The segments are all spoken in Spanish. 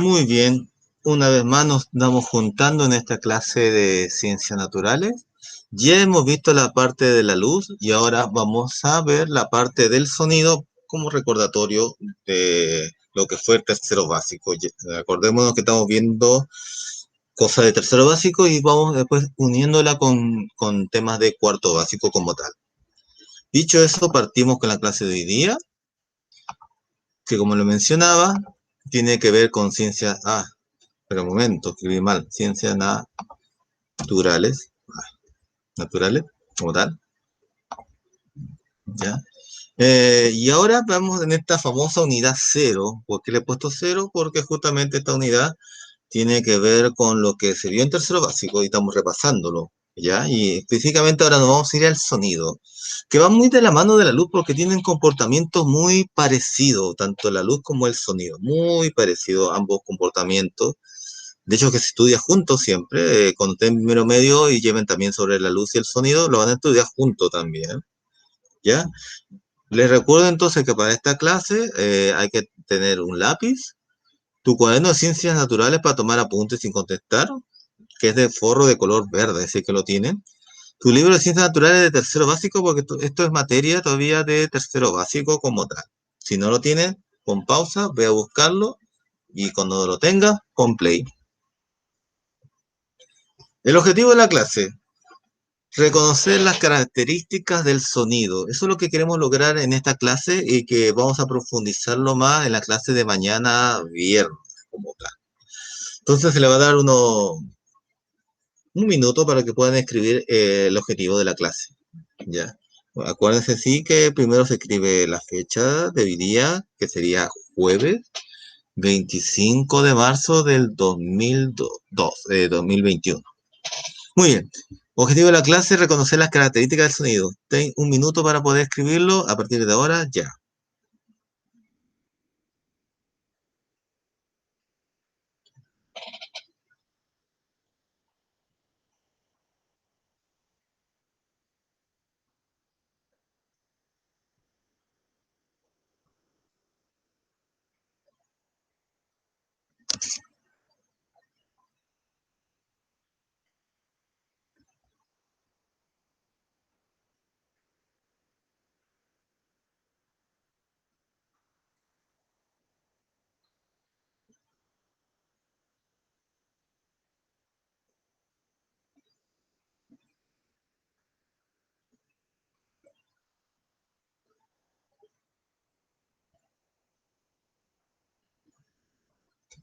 Muy bien, una vez más nos estamos juntando en esta clase de ciencias naturales. Ya hemos visto la parte de la luz y ahora vamos a ver la parte del sonido como recordatorio de lo que fue el tercero básico. Acordémonos que estamos viendo cosas de tercero básico y vamos después uniéndola con temas de cuarto básico como tal. Dicho eso, partimos con la clase de hoy día, que como lo mencionaba, tiene que ver con ciencias. Pero un momento, escribí mal. Ciencias naturales. Naturales, como tal. ¿Ya? Y ahora vamos en esta famosa unidad cero. ¿Por qué le he puesto cero? Porque justamente esta unidad tiene que ver con lo que se vio en tercero básico y estamos repasándolo. ¿Ya? Y específicamente ahora nos vamos a ir al sonido, que va muy de la mano de la luz porque tienen comportamientos muy parecidos, tanto la luz como el sonido, muy parecidos ambos comportamientos. De hecho, que se estudia juntos siempre, cuando estén en primero medio y lleven también sobre la luz y el sonido, lo van a estudiar juntos también, ¿ya? Les recuerdo entonces que para esta clase hay que tener un lápiz, tu cuaderno de ciencias naturales para tomar apuntes sin contestar, que es de forro de color verde, si que lo tienen. Tu libro de ciencias naturales de tercero básico, porque esto es materia todavía de tercero básico como tal. Si no lo tienes, pon pausa, ve a buscarlo y cuando lo tengas, pon play. El objetivo de la clase: reconocer las características del sonido. Eso es lo que queremos lograr en esta clase y que vamos a profundizarlo más en la clase de mañana viernes, como tal. Entonces se le va a dar un minuto para que puedan escribir el objetivo de la clase. ¿Ya? Acuérdense sí que primero se escribe la fecha de hoy día, que sería jueves 25 de marzo del 2021. Muy bien. Objetivo de la clase: reconocer las características del sonido. Ten un minuto para poder escribirlo. A partir de ahora, ya.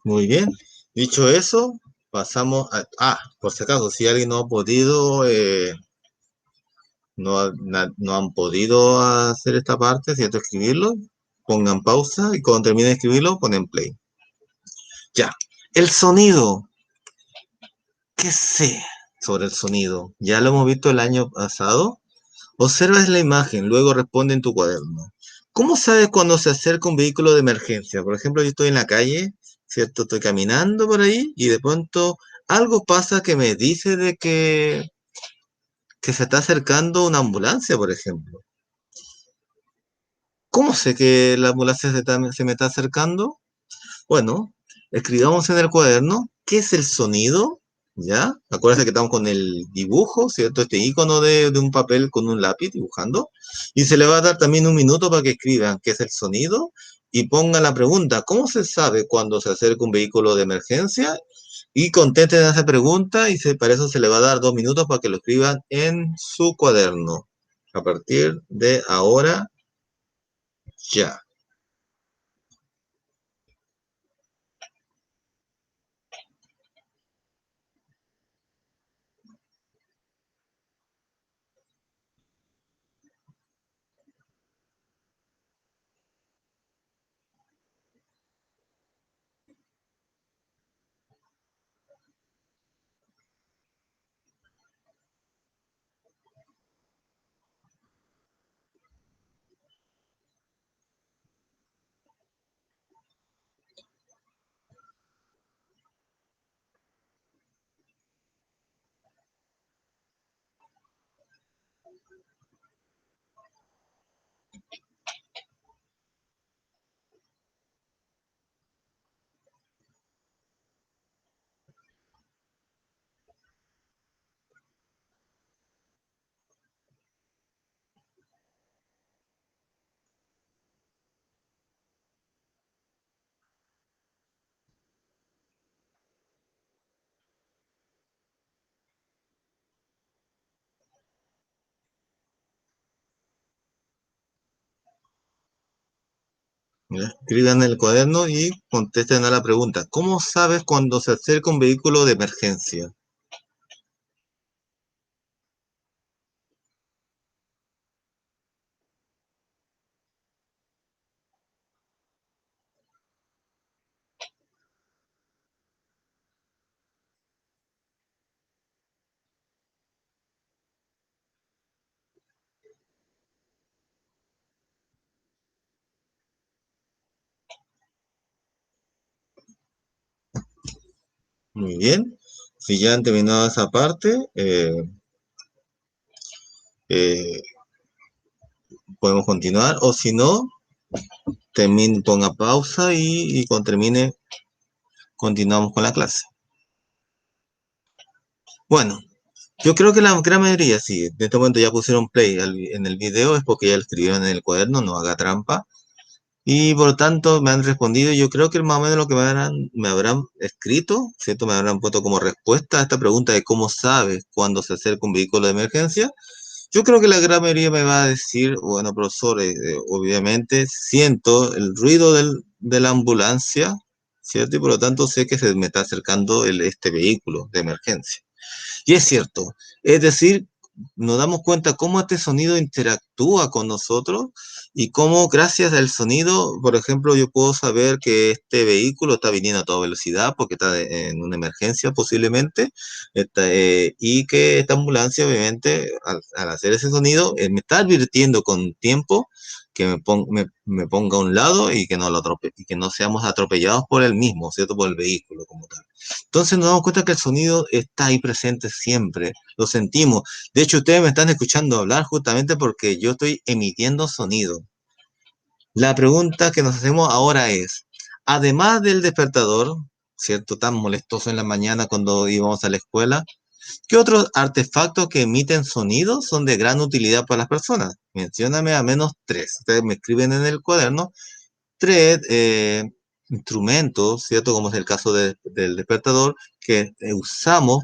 Muy bien. Dicho eso, pasamos a... por si acaso, si alguien no ha podido, no han podido hacer esta parte, ¿cierto? Escribirlo, pongan pausa y cuando terminen de escribirlo, ponen play. Ya. El sonido. ¿Qué sé sobre el sonido? Ya lo hemos visto el año pasado. Observas la imagen, luego responde en tu cuaderno. ¿Cómo sabes cuando se acerca un vehículo de emergencia? Por ejemplo, yo estoy en la calle, ¿cierto? Estoy caminando por ahí y de pronto algo pasa que me dice de que se está acercando una ambulancia, por ejemplo. ¿Cómo sé que la ambulancia se me está acercando? Bueno, escribamos en el cuaderno qué es el sonido, ¿ya? Acuérdense que estamos con el dibujo, ¿cierto? Este icono de un papel con un lápiz dibujando. Y se le va a dar también un minuto para que escriban qué es el sonido y pongan la pregunta: ¿cómo se sabe cuando se acerca un vehículo de emergencia? Y contesten esa pregunta y para eso se le va a dar 2 minutos para que lo escriban en su cuaderno. A partir de ahora, ya. ¿Ya? Escriban en el cuaderno y contesten a la pregunta. ¿Cómo sabes cuando se acerca un vehículo de emergencia? Muy bien. Si ya han terminado esa parte, eh, podemos continuar. O si no, ponga pausa y cuando termine, continuamos con la clase. Bueno, yo creo que la gran mayoría, sí, en este momento ya pusieron play en el video, es porque ya lo escribieron en el cuaderno, no haga trampa. Y por lo tanto me han respondido, yo creo que más o menos lo que me habrán escrito, ¿cierto? Me habrán puesto como respuesta a esta pregunta de cómo sabes cuando se acerca un vehículo de emergencia. Yo creo que la gran mayoría me va a decir, bueno, profesor, obviamente siento el ruido de la ambulancia, ¿cierto? Y por lo tanto sé que se me está acercando este vehículo de emergencia. Y es cierto, es decir, nos damos cuenta cómo este sonido interactúa con nosotros y cómo gracias al sonido, por ejemplo, yo puedo saber que este vehículo está viniendo a toda velocidad porque está en una emergencia posiblemente, y que esta ambulancia obviamente al hacer ese sonido me está advirtiendo con tiempo que me ponga a un lado y que y que no seamos atropellados por el mismo, ¿cierto? Por el vehículo como tal. Entonces nos damos cuenta que el sonido está ahí presente siempre, lo sentimos. De hecho, ustedes me están escuchando hablar justamente porque yo estoy emitiendo sonido. La pregunta que nos hacemos ahora es, además del despertador, ¿cierto? Tan molestoso en la mañana cuando íbamos a la escuela, ¿qué otros artefactos que emiten sonido son de gran utilidad para las personas? Mencióname a menos tres. Ustedes me escriben en el cuaderno tres instrumentos, ¿cierto? Como es el caso del despertador, que usamos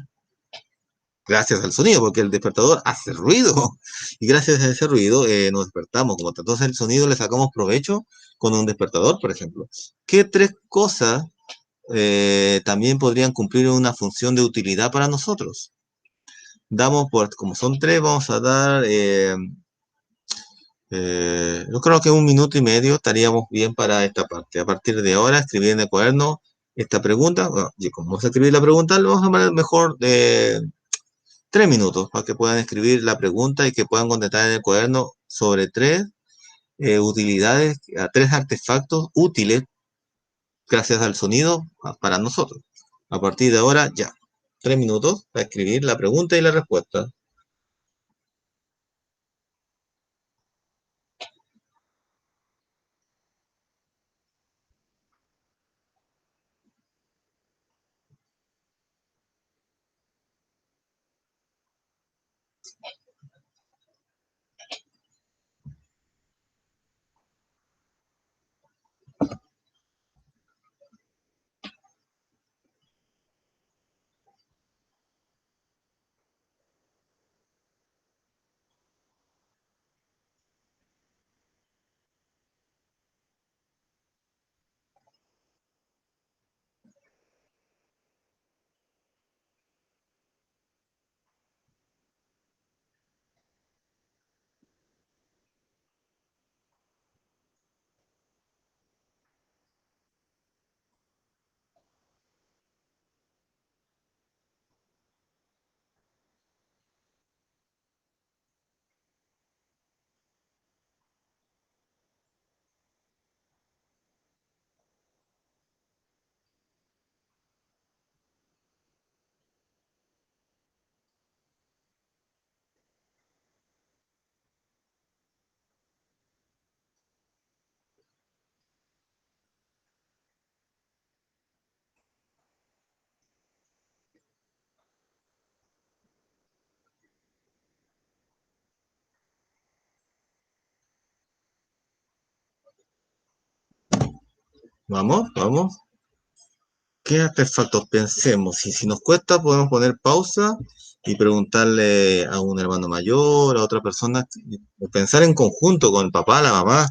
gracias al sonido, porque el despertador hace ruido y gracias a ese ruido nos despertamos. Como tal. Entonces el sonido le sacamos provecho con un despertador, por ejemplo. ¿Qué tres cosas también podrían cumplir una función de utilidad para nosotros? Como son tres, vamos a dar yo creo que 1 minuto y medio estaríamos bien para esta parte. A partir de ahora, escribir en el cuaderno esta pregunta. Bueno, y como vamos a escribir la pregunta, lo vamos a poner mejor de 3 minutos para que puedan escribir la pregunta y que puedan contestar en el cuaderno sobre tres utilidades, a tres artefactos útiles gracias al sonido para nosotros. A partir de ahora, ya. 3 minutos para escribir la pregunta y la respuesta. Vamos, vamos. ¿Qué artefactos pensemos? Y si nos cuesta, podemos poner pausa y preguntarle a un hermano mayor, a otra persona, o pensar en conjunto con el papá, la mamá,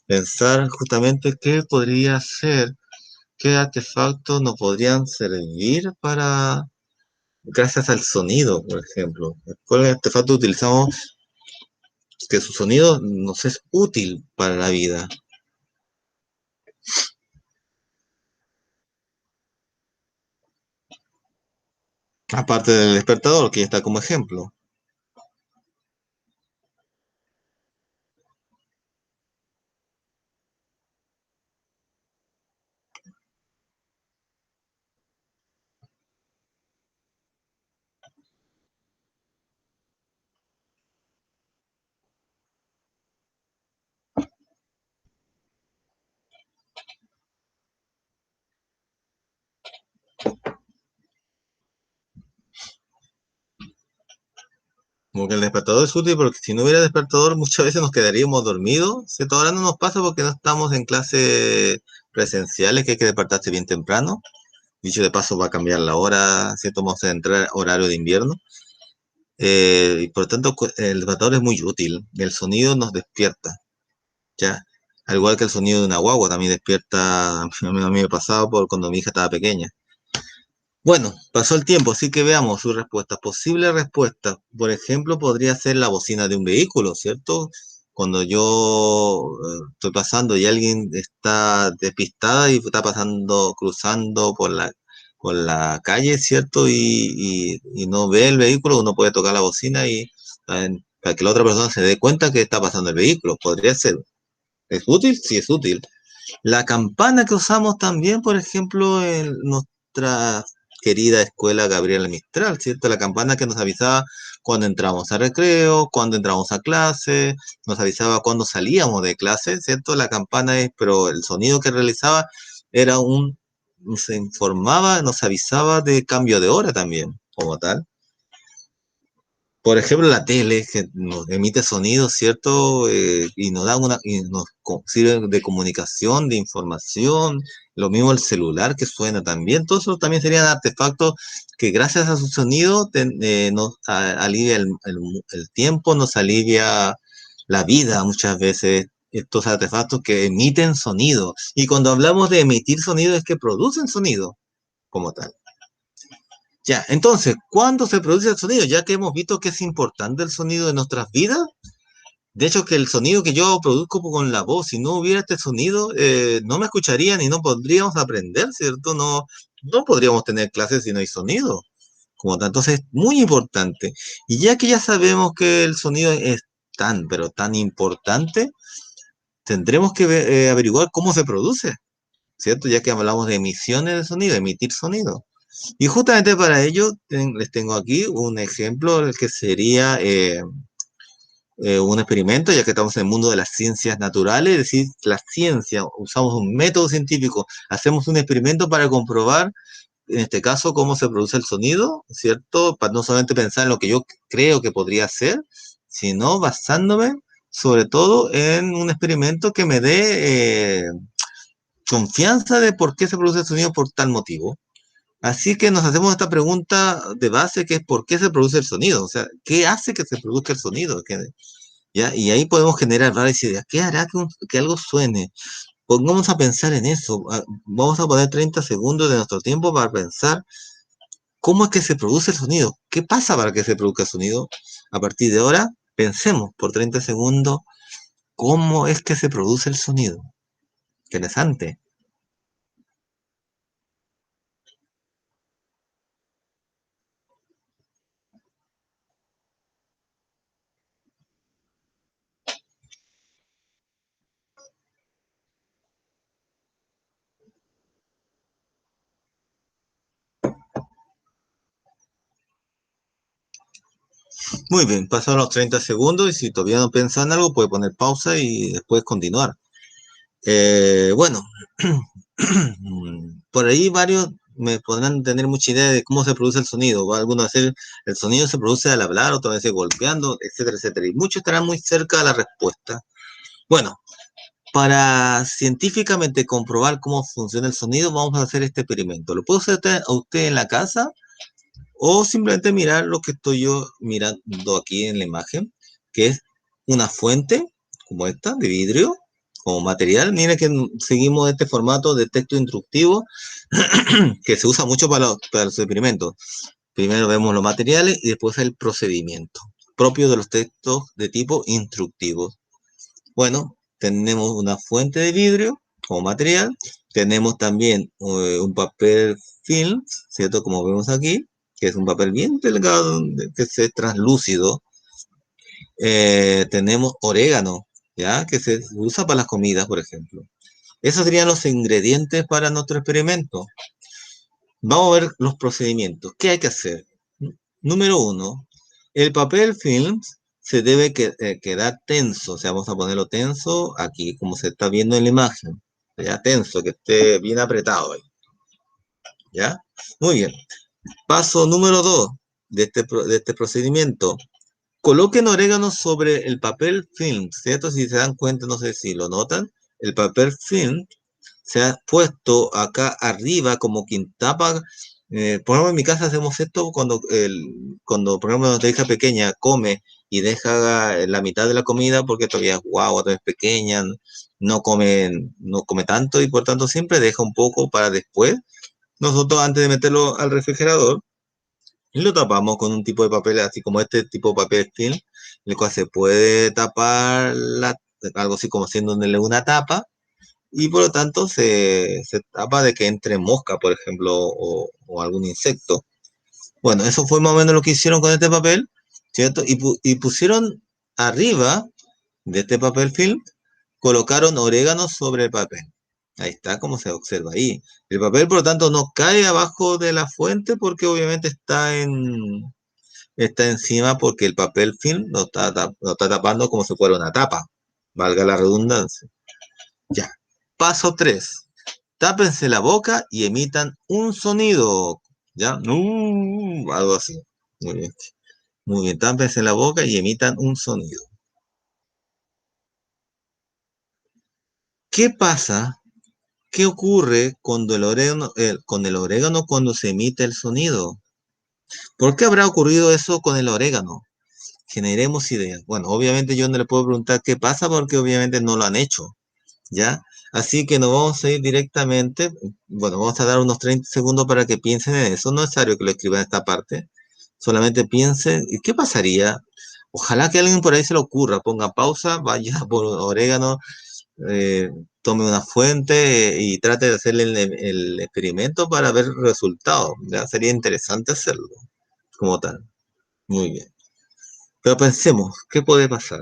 Pensar justamente qué podría ser, qué artefactos nos podrían servir para, gracias al sonido, por ejemplo. ¿Cuál artefacto utilizamos que su sonido nos es útil para la vida? Aparte del despertador, que ya está como ejemplo. Como que el despertador es útil porque si no hubiera despertador muchas veces nos quedaríamos dormidos, ¿cierto? Ahora no nos pasa porque no estamos en clases presenciales, que hay que despertarse bien temprano. Dicho de paso va a cambiar la hora, ¿cierto? Vamos a entrar a horario de invierno. Y por lo tanto el despertador es muy útil. El sonido nos despierta, ¿ya? Al igual que el sonido de una guagua también despierta, a mí me pasaba por cuando mi hija estaba pequeña. Bueno, pasó el tiempo, así que veamos su respuesta. Posible respuesta, por ejemplo, podría ser la bocina de un vehículo, ¿cierto? Cuando yo estoy pasando y alguien está despistada y está pasando, cruzando por la calle, ¿cierto? Y no ve el vehículo, uno puede tocar la bocina y para que la otra persona se dé cuenta que está pasando el vehículo. Podría ser. ¿Es útil? Sí, es útil. La campana que usamos también, por ejemplo, en nuestra querida escuela Gabriela Mistral, ¿cierto? La campana que nos avisaba cuando entramos a recreo, cuando entramos a clase, nos avisaba cuando salíamos de clase, ¿cierto? La campana es, pero el sonido que realizaba era nos informaba, nos avisaba de cambio de hora también, como tal. Por ejemplo, la tele que nos emite sonido, ¿cierto? Y nos da y nos sirve de comunicación, de información. Lo mismo el celular que suena también. Todo eso también serían artefactos que gracias a su sonido nos alivia el tiempo, nos alivia la vida muchas veces. Estos artefactos que emiten sonido. Y cuando hablamos de emitir sonido es que producen sonido como tal. Ya, entonces, ¿cuándo se produce el sonido? Ya que hemos visto que es importante el sonido de nuestras vidas. De hecho, que el sonido que yo produzco con la voz, si no hubiera este sonido, no me escucharían y no podríamos aprender, ¿cierto? No, no podríamos tener clases si no hay sonido. Como tal, entonces es muy importante. Y ya que ya sabemos que el sonido es tan, pero tan importante, tendremos que averiguar cómo se produce, ¿cierto? Ya que hablamos de emisiones de sonido, emitir sonido. Y justamente para ello les tengo aquí un ejemplo el que sería un experimento, ya que estamos en el mundo de las ciencias naturales, es decir, la ciencia, usamos un método científico, hacemos un experimento para comprobar, en este caso, cómo se produce el sonido, ¿cierto? Para no solamente pensar en lo que yo creo que podría ser, sino basándome sobre todo en un experimento que me dé confianza de por qué se produce el sonido por tal motivo. Así que nos hacemos esta pregunta de base que es ¿por qué se produce el sonido? O sea, ¿qué hace que se produzca el sonido? ¿Ya? Y ahí podemos generar varias ideas. ¿Qué hará que algo suene? Pongamos a pensar en eso. Vamos a poner 30 segundos de nuestro tiempo para pensar cómo es que se produce el sonido. ¿Qué pasa para que se produzca el sonido? A partir de ahora, pensemos por 30 segundos cómo es que se produce el sonido. Interesante. Muy bien, pasaron los 30 segundos y si todavía no piensan en algo, puede poner pausa y después continuar. Bueno, por ahí varios me podrán tener mucha idea de cómo se produce el sonido. Algunos decir el sonido se produce al hablar, otros veces golpeando, etcétera, etcétera. Y muchos estarán muy cerca de la respuesta. Bueno, para científicamente comprobar cómo funciona el sonido, vamos a hacer este experimento. Lo puedo hacer a usted en la casa o simplemente mirar lo que estoy yo mirando aquí en la imagen, que es una fuente como esta de vidrio, como material, mira que seguimos este formato de texto instructivo que se usa mucho para los experimentos. Primero vemos los materiales y después el procedimiento propio de los textos de tipo instructivo. Bueno, tenemos una fuente de vidrio como material, tenemos también un papel film, ¿cierto? Como vemos aquí, que es un papel bien delgado, que es translúcido. Tenemos orégano, ¿ya? Que se usa para las comidas, por ejemplo. Esos serían los ingredientes para nuestro experimento. Vamos a ver los procedimientos. ¿Qué hay que hacer? Número uno, el papel film se debe quedar tenso. O sea, vamos a ponerlo tenso aquí, como se está viendo en la imagen. Ya tenso, que esté bien apretado ahí. ¿Ya? Muy bien. Paso número dos de este procedimiento. Coloquen orégano sobre el papel film, ¿cierto? Si se dan cuenta, no sé si lo notan, el papel film se ha puesto acá arriba como quien tapa. Por ejemplo, en mi casa hacemos esto cuando, por ejemplo, nuestra hija pequeña come y deja la mitad de la comida porque todavía es guagua, todavía es pequeña, no come tanto y por tanto siempre deja un poco para después. Nosotros antes de meterlo al refrigerador, y lo tapamos con un tipo de papel, así como este tipo de papel film, el cual se puede tapar algo así como haciéndole una tapa, y por lo tanto se tapa de que entre mosca, por ejemplo, o algún insecto. Bueno, eso fue más o menos lo que hicieron con este papel, ¿cierto? Y pusieron arriba de este papel film, colocaron orégano sobre el papel. Ahí está, como se observa ahí. El papel, por lo tanto, no cae abajo de la fuente porque obviamente está encima porque el papel film lo está tapando como si fuera una tapa, valga la redundancia. Ya. Paso 3. Tápense la boca y emitan un sonido. ¿Ya? Algo así. Muy bien. Muy bien. Tápense la boca y emitan un sonido. ¿Qué pasa? ¿Qué ocurre con el orégano cuando se emite el sonido? ¿Por qué habrá ocurrido eso con el orégano? Generemos ideas. Bueno, obviamente yo no le puedo preguntar qué pasa porque obviamente no lo han hecho, ¿ya? Así que nos vamos a ir directamente, bueno, vamos a dar unos 30 segundos para que piensen en eso. No es necesario que lo escriban en esta parte, solamente piensen, ¿y qué pasaría? Ojalá que alguien por ahí se le ocurra, ponga pausa, vaya por orégano, eh, tome una fuente y trate de hacer el experimento para ver resultados. ¿Ya? Sería interesante hacerlo como tal. Muy bien. Pero pensemos, ¿qué puede pasar?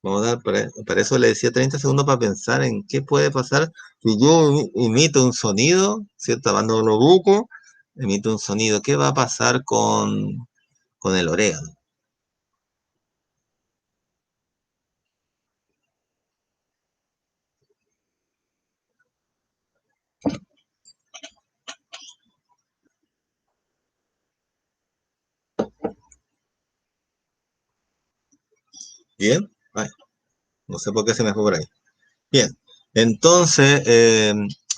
Vamos a dar, para eso le decía 30 segundos para pensar en qué puede pasar si yo imito un sonido, ¿cierto? Cuando lo buco, emito un sonido. ¿Qué va a pasar con el orégano? ¿Bien? Ay, no sé por qué se me fue por ahí. Bien, entonces,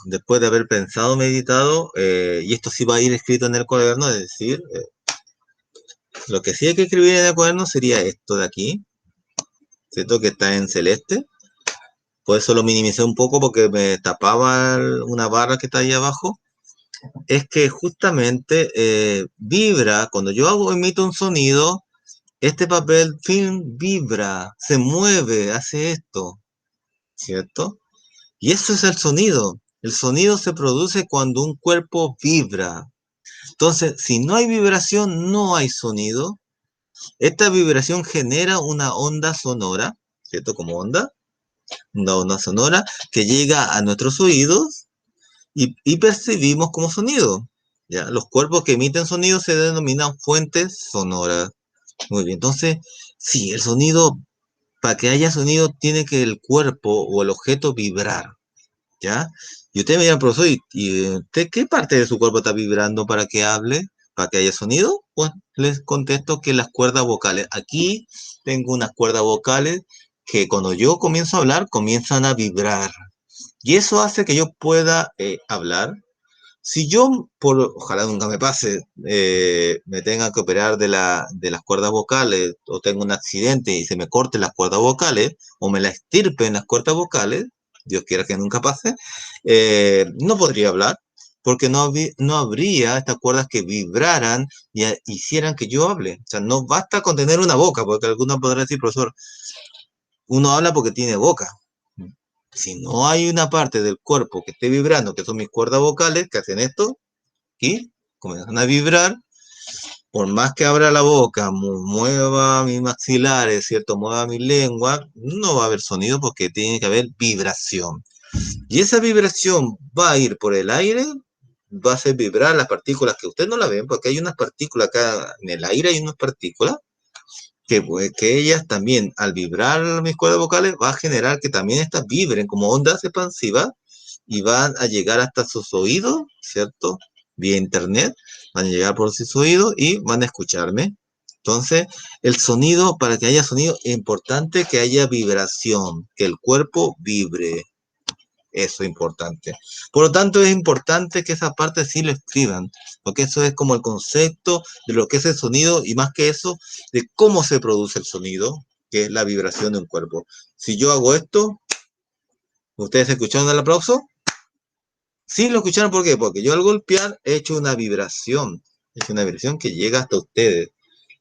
después de haber pensado, meditado, y esto sí va a ir escrito en el cuaderno, es decir, lo que sí hay que escribir en el cuaderno sería esto de aquí, ¿cierto? Que está en celeste. Por eso lo minimicé un poco porque me tapaba una barra que está ahí abajo. Es que justamente vibra, cuando yo emito un sonido, este papel film vibra, se mueve, hace esto, ¿cierto? Y eso es el sonido. El sonido se produce cuando un cuerpo vibra. Entonces, si no hay vibración, no hay sonido. Esta vibración genera una onda sonora, ¿cierto? Como onda, una onda sonora que llega a nuestros oídos y percibimos como sonido. ¿Ya? Los cuerpos que emiten sonido se denominan fuentes sonoras. Muy bien, entonces, sí, el sonido, para que haya sonido, tiene que el cuerpo o el objeto vibrar. ¿Ya? Y usted me dirá, profesor, ¿y usted qué parte de su cuerpo está vibrando para que hable, para que haya sonido? Pues les contesto que las cuerdas vocales. Aquí tengo unas cuerdas vocales que cuando yo comienzo a hablar, comienzan a vibrar. Y eso hace que yo pueda hablar, Si yo, ojalá nunca me pase, me tenga que operar de las cuerdas vocales o tengo un accidente y se me corten las cuerdas vocales o me la extirpen las cuerdas vocales, Dios quiera que nunca pase, no podría hablar porque no habría estas cuerdas que vibraran y hicieran que yo hable. O sea, no basta con tener una boca, porque algunos podrán decir, profesor, uno habla porque tiene boca. Si no hay una parte del cuerpo que esté vibrando, que son mis cuerdas vocales, que hacen esto, y comienzan a vibrar, por más que abra la boca, mueva mis maxilares, ¿cierto? Mueva mi lengua, no va a haber sonido porque tiene que haber vibración. Y esa vibración va a ir por el aire, va a hacer vibrar las partículas que ustedes no la ven, porque hay unas partículas acá en el aire, hay unas partículas que, pues, que ellas también, al vibrar mis cuerdas vocales, va a generar que también estas vibren como ondas expansivas y van a llegar hasta sus oídos, ¿cierto? Vía internet, van a llegar por sus oídos y van a escucharme. Entonces, el sonido, para que haya sonido, es importante que haya vibración, que el cuerpo vibre. Eso es importante. Por lo tanto, es importante que esa parte sí lo escriban, porque eso es como el concepto de lo que es el sonido y más que eso, de cómo se produce el sonido, que es la vibración de un cuerpo. Si yo hago esto, ¿ustedes escucharon el aplauso? Sí, lo escucharon, ¿por qué? Porque yo al golpear he hecho una vibración que llega hasta ustedes.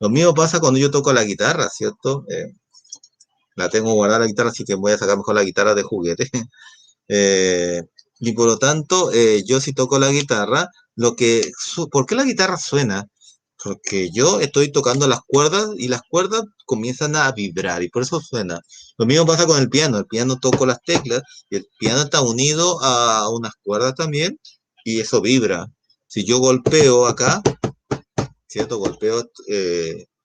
Lo mismo pasa cuando yo toco la guitarra, ¿cierto? La tengo guardada la guitarra, así que voy a sacar mejor la guitarra de juguete. Eh, y por lo tanto, yo si toco la guitarra, ¿por qué la guitarra suena? Porque yo estoy tocando las cuerdas y las cuerdas comienzan a vibrar y por eso suena. Lo mismo pasa con el piano toco las teclas y el piano está unido a unas cuerdas también y eso vibra. Si yo golpeo acá, ¿cierto? Golpeo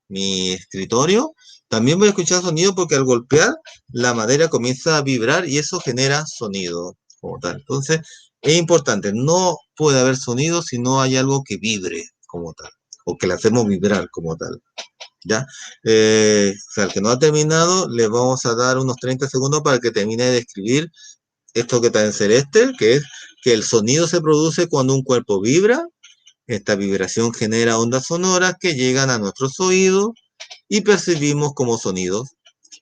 mi escritorio, también voy a escuchar sonido porque al golpear la madera comienza a vibrar y eso genera sonido como tal. Entonces, es importante, no puede haber sonido si no hay algo que vibre como tal, o que le hacemos vibrar como tal. ¿Ya? O sea, el que no ha terminado, le vamos a dar unos 30 segundos para que termine de escribir esto que está en celeste, que es que el sonido se produce cuando un cuerpo vibra. Esta vibración genera ondas sonoras que llegan a nuestros oídos y percibimos como sonidos.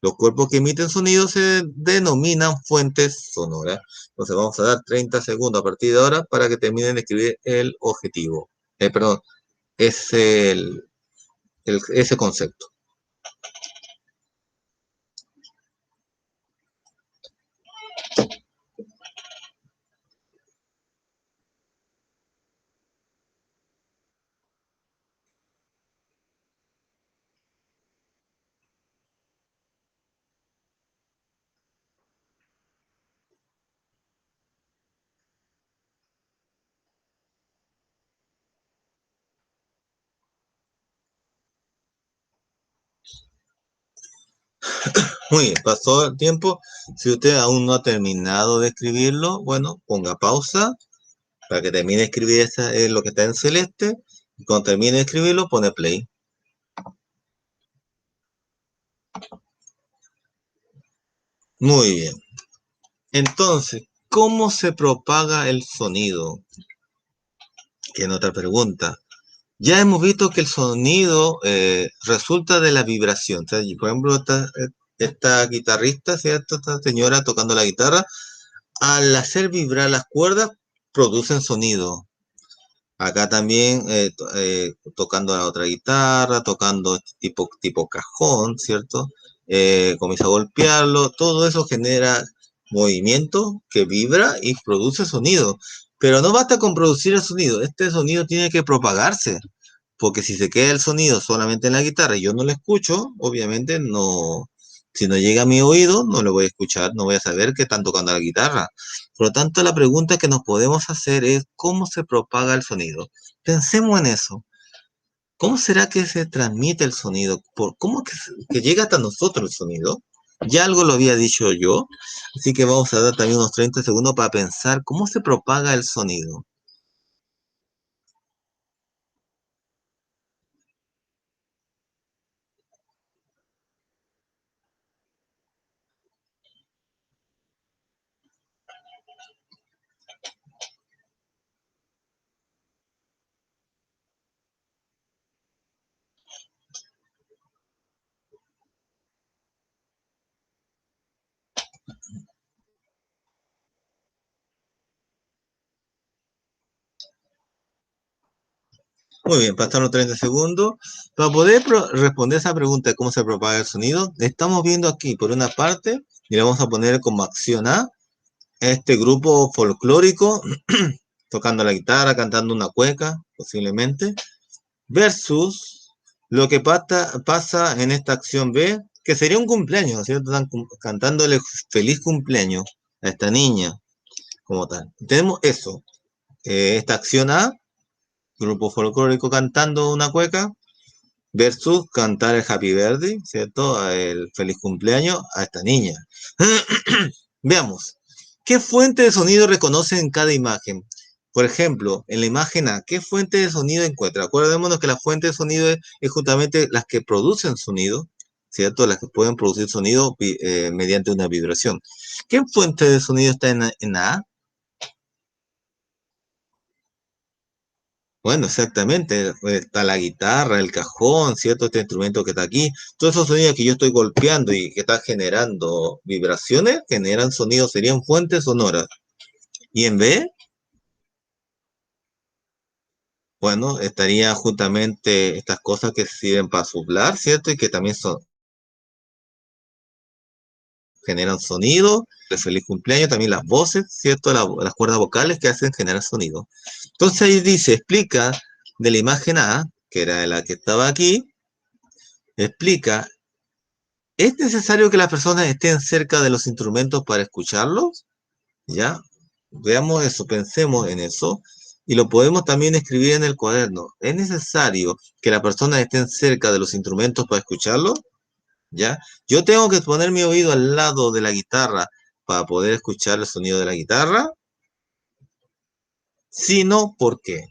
Los cuerpos que emiten sonidos se denominan fuentes sonoras. Entonces vamos a dar 30 segundos a partir de ahora para que terminen de escribir el objetivo. Perdón, es ese concepto. Muy bien, pasó el tiempo. Si usted aún no ha terminado de escribirlo, bueno, ponga pausa para que termine de escribir lo que está en celeste. Y cuando termine de escribirlo, pone play. Muy bien. Entonces, ¿cómo se propaga el sonido? Que en otra pregunta. Ya hemos visto que el sonido resulta de la vibración. O sea, y por ejemplo, esta guitarrista, ¿cierto? Esta señora tocando la guitarra, al hacer vibrar las cuerdas, producen sonido. Acá también tocando la otra guitarra, tocando este tipo cajón, ¿cierto? Comienza a golpearlo, todo eso genera movimiento que vibra y produce sonido. Pero no basta con producir el sonido, este sonido tiene que propagarse, porque si se queda el sonido solamente en la guitarra y yo no lo escucho, obviamente no, si no llega a mi oído, no lo voy a escuchar, no voy a saber que están tocando la guitarra. Por lo tanto, la pregunta que nos podemos hacer es cómo se propaga el sonido. Pensemos en eso. ¿Cómo será que se transmite el sonido? ¿Cómo que llega hasta nosotros el sonido? Ya algo lo había dicho yo, así que vamos a dar también unos 30 segundos para pensar cómo se propaga el sonido. Muy bien, pasan los 30 segundos. Para poder responder esa pregunta de cómo se propaga el sonido, estamos viendo aquí, por una parte, y le vamos a poner como acción A, este grupo folclórico, tocando la guitarra, cantando una cueca, posiblemente, versus lo que pasa en esta acción B, que sería un cumpleaños, ¿no es cierto? Están cantándole feliz cumpleaños a esta niña, como tal. Tenemos eso, esta acción A, grupo folclórico cantando una cueca, versus cantar el Happy Birthday, ¿cierto? El feliz cumpleaños a esta niña. Veamos, ¿qué fuente de sonido reconoce en cada imagen? Por ejemplo, en la imagen A, ¿qué fuente de sonido encuentra? Acordémonos que la fuente de sonido es justamente las que producen sonido, ¿cierto? Las que pueden producir sonido mediante una vibración. ¿Qué fuente de sonido está en A? Bueno, exactamente. Está la guitarra, el cajón, ¿cierto? Este instrumento que está aquí. Todos esos sonidos que yo estoy golpeando y que están generando vibraciones, generan sonidos, serían fuentes sonoras. Y en B, bueno, estaría justamente estas cosas que sirven para soplar, ¿cierto? Y que también generan sonido. El feliz cumpleaños, también las voces, ¿cierto? Las cuerdas vocales que hacen generar sonido. Entonces ahí dice, explica de la imagen A, que era la que estaba aquí, explica. ¿Es necesario que las personas estén cerca de los instrumentos para escucharlos? ¿Ya? Veamos eso, pensemos en eso y lo podemos también escribir en el cuaderno. ¿Es necesario que las personas estén cerca de los instrumentos para escucharlos? ¿Ya? Yo tengo que poner mi oído al lado de la guitarra para poder escuchar el sonido de la guitarra. Si no, ¿por qué?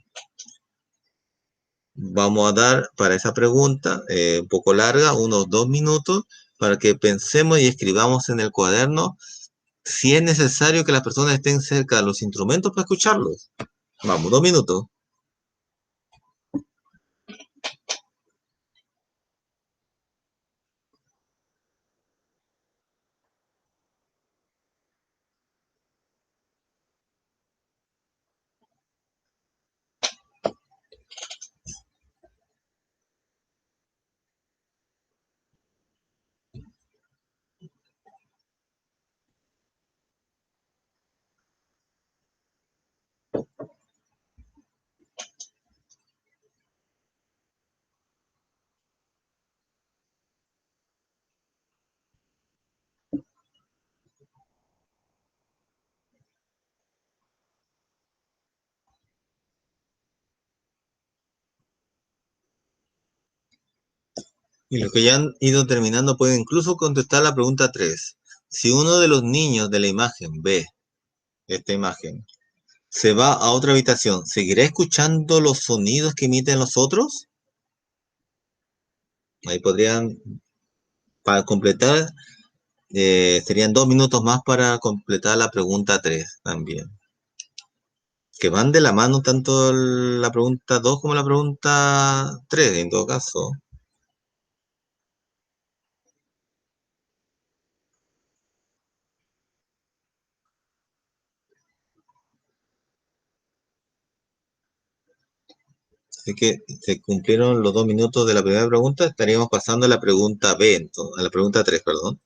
Vamos a dar para esa pregunta un poco larga, unos 2 minutos, para que pensemos y escribamos en el cuaderno si es necesario que las personas estén cerca de los instrumentos para escucharlos. Vamos, 2 minutos. Y los que ya han ido terminando pueden incluso contestar la pregunta 3. Si uno de los niños de la imagen ve esta imagen, se va a otra habitación, ¿seguirá escuchando los sonidos que emiten los otros? Ahí podrían, para completar, serían 2 minutos más para completar la pregunta 3 también. Que van de la mano tanto la pregunta 2 como la pregunta 3 en todo caso. Así que se cumplieron los 2 minutos de la primera pregunta, estaríamos pasando a la pregunta B, entonces, a la pregunta 3, perdón,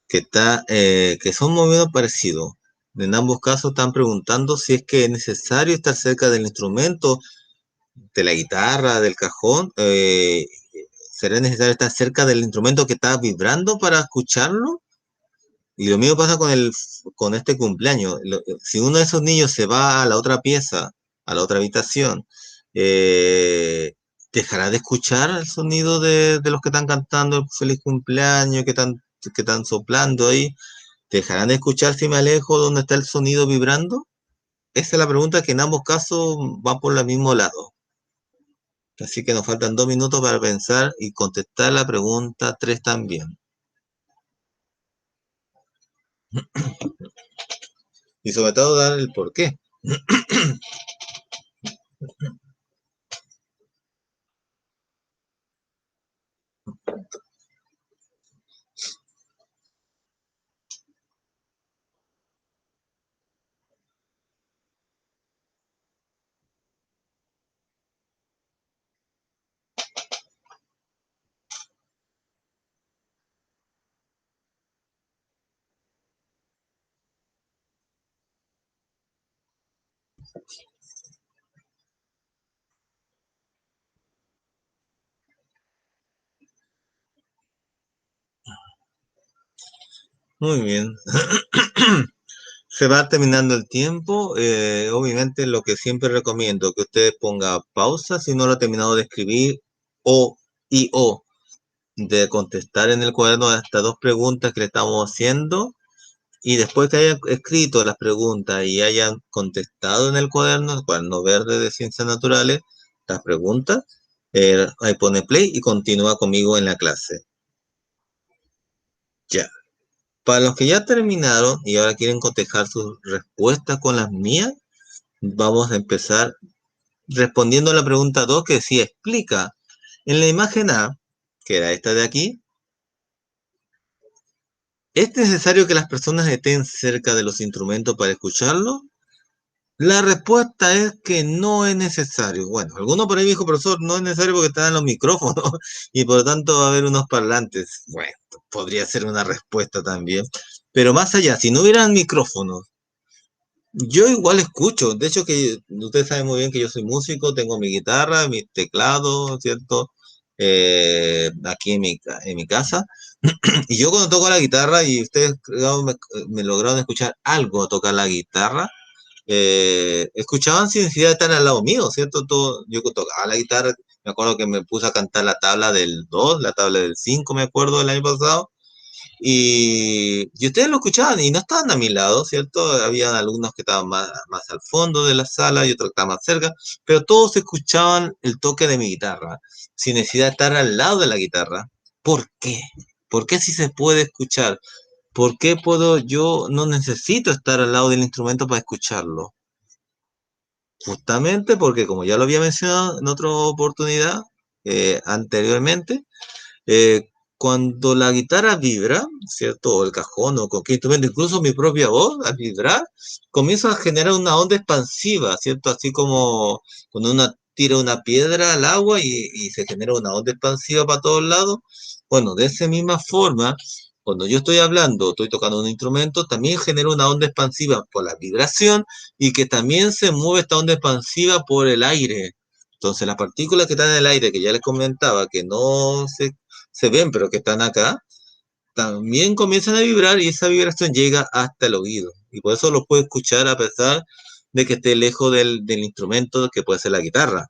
que son muy o menos parecidos. En ambos casos están preguntando si es que es necesario estar cerca del instrumento, de la guitarra, del cajón. ¿Será necesario estar cerca del instrumento que está vibrando para escucharlo? Y lo mismo pasa con este cumpleaños. Si uno de esos niños se va a la otra pieza, a la otra habitación, eh, dejará de escuchar el sonido de los que están cantando el feliz cumpleaños, que están soplando ahí. ¿Dejarán de escuchar si me alejo donde está el sonido vibrando? Esa es la pregunta que en ambos casos va por el mismo lado. Así que nos faltan 2 minutos para pensar y contestar la pregunta 3 también. Y sobre todo dar el por qué. Muy bien. Se va terminando el tiempo. Obviamente lo que siempre recomiendo que usted ponga pausa si no lo ha terminado de escribir o de contestar en el cuaderno a estas dos preguntas que le estamos haciendo. Y después que hayan escrito las preguntas y hayan contestado en el cuaderno verde de Ciencias Naturales, las preguntas, ahí pone play y continúa conmigo en la clase. Ya. Para los que ya terminaron y ahora quieren cotejar sus respuestas con las mías, vamos a empezar respondiendo a la pregunta 2 que sí explica. En la imagen A, que era esta de aquí, ¿es necesario que las personas estén cerca de los instrumentos para escucharlo? La respuesta es que no es necesario. Bueno, alguno por ahí me dijo, profesor, no es necesario porque están los micrófonos y por lo tanto va a haber unos parlantes. Bueno, podría ser una respuesta también. Pero más allá, si no hubieran micrófonos, yo igual escucho. De hecho, que ustedes saben muy bien que yo soy músico, tengo mi guitarra, mi teclado, ¿cierto? Aquí en mi casa. Y yo cuando toco la guitarra y ustedes creo, me lograron escuchar algo tocar la guitarra, escuchaban sin necesidad de estar al lado mío, ¿cierto? Todo, yo tocaba la guitarra, me acuerdo que me puse a cantar la tabla del 2 la tabla del 5 me acuerdo, del año pasado, y ustedes lo escuchaban y no estaban a mi lado, ¿cierto? Habían alumnos que estaban más al fondo de la sala y otros que estaban más cerca, pero todos escuchaban el toque de mi guitarra, sin necesidad de estar al lado de la guitarra. ¿Por qué? ¿Por qué si se puede escuchar? ¿Por qué puedo yo no necesito estar al lado del instrumento para escucharlo? Justamente porque, como ya lo había mencionado en otra oportunidad anteriormente, eh, cuando la guitarra vibra, ¿cierto? O el cajón o cualquier instrumento, incluso mi propia voz, al vibrar, comienza a generar una onda expansiva, ¿cierto? Así como cuando uno tira una piedra al agua y se genera una onda expansiva para todos lados. Bueno, de esa misma forma, cuando yo estoy hablando, estoy tocando un instrumento, también genera una onda expansiva por la vibración y que también se mueve esta onda expansiva por el aire. Entonces, las partículas que están en el aire, que ya les comentaba, que no se ven, pero que están acá, también comienzan a vibrar y esa vibración llega hasta el oído. Y por eso lo puedo escuchar a pesar de que esté lejos del instrumento que puede ser la guitarra.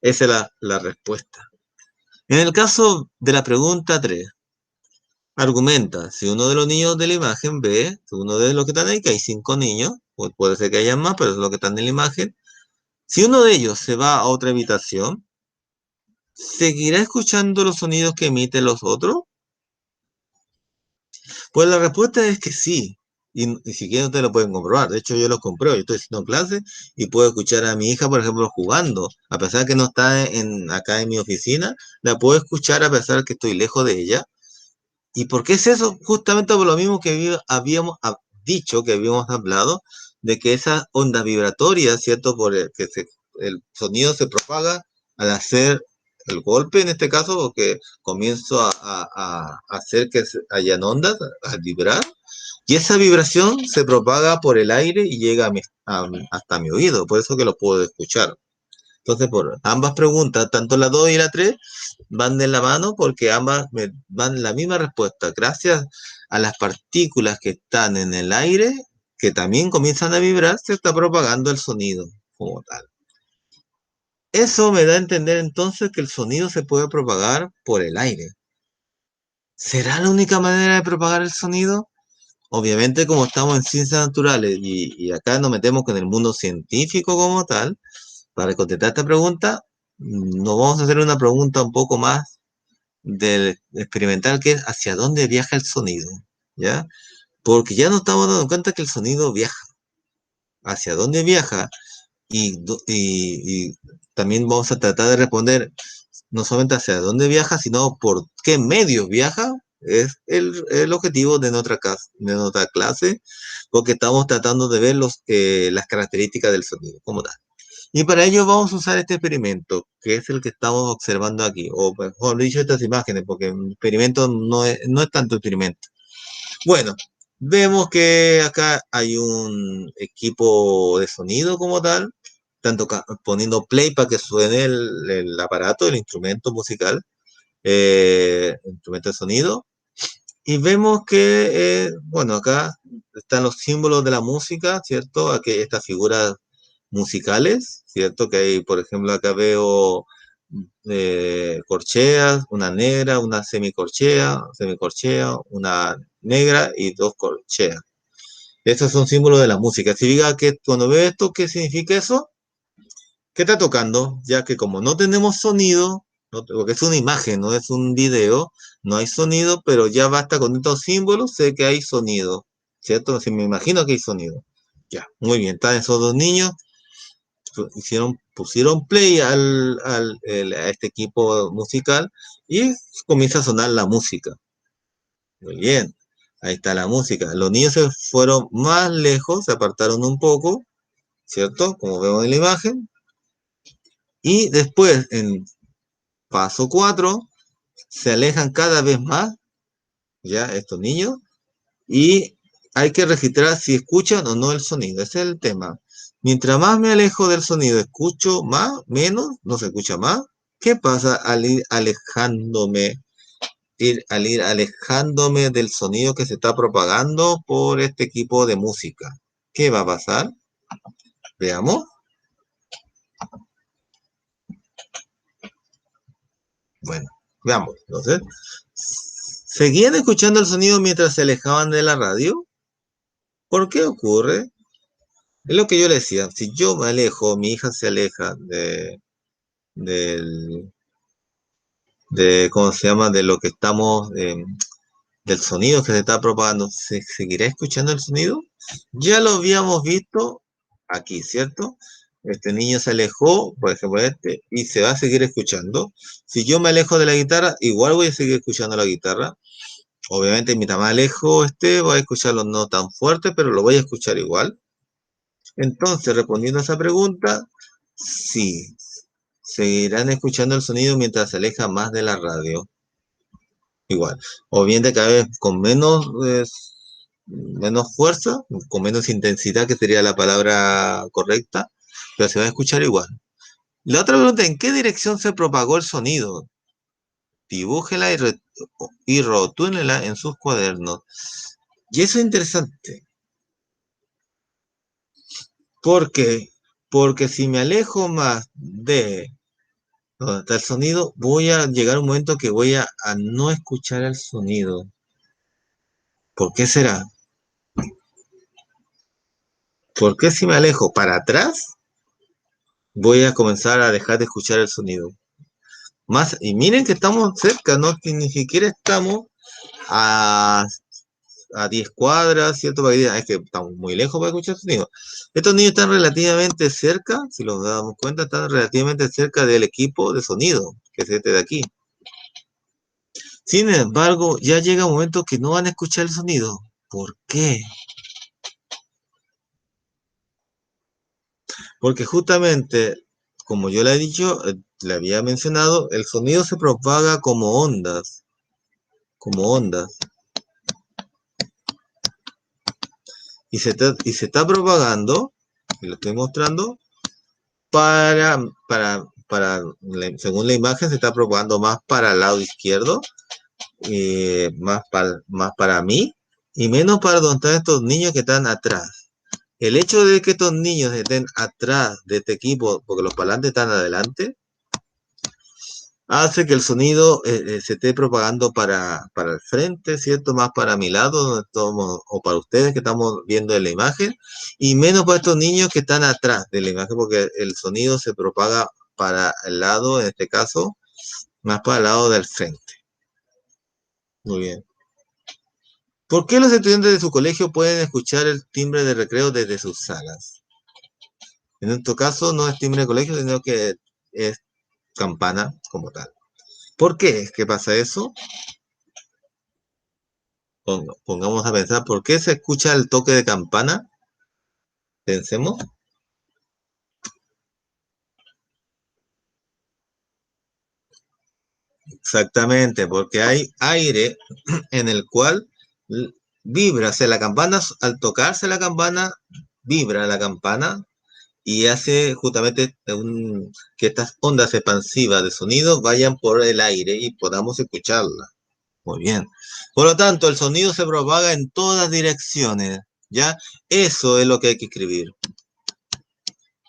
Esa es la respuesta. En el caso de la pregunta 3 argumenta, si uno de los niños de la imagen ve, si uno de los que están ahí, que hay 5 niños, o puede ser que haya más, pero es lo que están en la imagen, si uno de ellos se va a otra habitación, ¿seguirá escuchando los sonidos que emiten los otros? Pues la respuesta es que sí. Y si quieren ustedes lo pueden comprobar. De hecho, yo lo compré. Yo estoy haciendo clase y puedo escuchar a mi hija, por ejemplo, jugando. A pesar de que no está acá en mi oficina, la puedo escuchar a pesar de que estoy lejos de ella. ¿Y por qué es eso? Justamente por lo mismo que habíamos dicho, que habíamos hablado, de que esa onda vibratoria, ¿cierto? Por el sonido se propaga al hacer el golpe, en este caso, porque comienzo a hacer que hayan ondas, al vibrar, y esa vibración se propaga por el aire y llega hasta mi oído, por eso que lo puedo escuchar. Entonces, por ambas preguntas, tanto la 2 y la 3, van de la mano porque ambas me dan la misma respuesta. Gracias a las partículas que están en el aire, que también comienzan a vibrar, se está propagando el sonido como tal. Eso me da a entender entonces que el sonido se puede propagar por el aire. ¿Será la única manera de propagar el sonido? Obviamente, como estamos en ciencias naturales y acá nos metemos con el mundo científico como tal, para contestar esta pregunta, nos vamos a hacer una pregunta un poco más del experimental, que es hacia dónde viaja el sonido, ¿ya? Porque ya nos estamos dando cuenta que el sonido viaja, hacia dónde viaja, y también vamos a tratar de responder no solamente hacia dónde viaja, sino por qué medios viaja, es el objetivo de nuestra clase, porque estamos tratando de ver las características del sonido como tal. Y para ello vamos a usar este experimento, que es el que estamos observando aquí, o mejor dicho, estas imágenes, porque un experimento no es tanto experimento. Bueno, Vemos que acá hay un equipo de sonido como tal, tanto poniendo play para que suene el aparato, el instrumento musical, instrumento de sonido. Y vemos que, bueno, acá están los símbolos de la música, ¿cierto? Aquí estas figuras musicales, ¿cierto? Que hay, por ejemplo, acá veo corcheas, una negra, una semicorchea, una negra y dos corcheas. Esos son símbolos de la música. Si diga que cuando ve esto, ¿qué significa eso? ¿Qué está tocando? Ya que como no tenemos sonido, porque es una imagen, no es un video, no hay sonido, pero ya basta con estos símbolos, sé que hay sonido, ¿cierto? Si me imagino que hay sonido. Ya, muy bien, están esos dos niños, pusieron play a este equipo musical y comienza a sonar la música. Muy bien, ahí está la música. Los niños se fueron más lejos, se apartaron un poco, ¿cierto? Como vemos en la imagen. Y después, en paso 4 se alejan cada vez más, ya, estos niños, y hay que registrar si escuchan o no el sonido. Ese es el tema. Mientras más me alejo del sonido, escucho más, menos, no se escucha más. ¿Qué pasa al ir alejándome? Al ir alejándome del sonido que se está propagando por este equipo de música. ¿Qué va a pasar? Veamos. Bueno, veamos. Entonces, ¿seguían escuchando el sonido mientras se alejaban de la radio? ¿Por qué ocurre? Es lo que yo le decía. Si yo me alejo, mi hija se aleja del, ¿cómo se llama? De lo que estamos, del sonido que se está propagando, ¿se seguirá escuchando el sonido? Ya lo habíamos visto aquí, ¿cierto? Este niño se alejó, por ejemplo, y se va a seguir escuchando. Si yo me alejo de la guitarra, igual voy a seguir escuchando la guitarra. Obviamente, mientras más lejos voy a escucharlo no tan fuerte, pero lo voy a escuchar igual. Entonces, respondiendo a esa pregunta, sí, seguirán escuchando el sonido mientras se aleja más de la radio. Igual. O bien de cada vez con menos fuerza, con menos intensidad, que sería la palabra correcta, pero se va a escuchar igual. La otra pregunta, ¿en qué dirección se propagó el sonido? Dibújela y rotúnela en sus cuadernos. Y eso es interesante. ¿Por qué? Porque si me alejo más de donde está el sonido, voy a llegar a un momento que voy a no escuchar el sonido. ¿Por qué será? Porque si me alejo para atrás, voy a comenzar a dejar de escuchar el sonido. Más, y miren que estamos cerca, ¿no? Que ni siquiera estamos a, a 10 cuadras, ¿cierto? Para que digan, es que estamos muy lejos para escuchar el sonido. Estos niños están relativamente cerca, si nos damos cuenta, están relativamente cerca del equipo de sonido, que es este de aquí. Sin embargo, ya llega un momento que no van a escuchar el sonido. ¿Por qué? Porque justamente, como yo le he dicho, le había mencionado, el sonido se propaga como ondas, y se está propagando, y lo estoy mostrando, según la imagen, se está propagando más para el lado izquierdo, más para mí, y menos para donde están estos niños que están atrás. El hecho de que estos niños estén atrás de este equipo, porque los parlantes están adelante, hace que el sonido se esté propagando para el frente, ¿cierto? Más para mi lado, donde estamos, o para ustedes que estamos viendo en la imagen, y menos para estos niños que están atrás de la imagen, porque el sonido se propaga para el lado, en este caso, más para el lado del frente. Muy bien. ¿Por qué los estudiantes de su colegio pueden escuchar el timbre de recreo desde sus salas? En nuestro caso no es timbre de colegio, sino que es campana como tal. ¿Por qué es que pasa eso? Pongamos a pensar, ¿por qué se escucha el toque de campana? Pensemos. Exactamente, porque hay aire en el cual vibra, o sea, la campana, al tocarse la campana, vibra la campana y hace justamente que estas ondas expansivas de sonido vayan por el aire y podamos escucharla. Muy bien. Por lo tanto, el sonido se propaga en todas direcciones, ¿ya? Eso es lo que hay que escribir.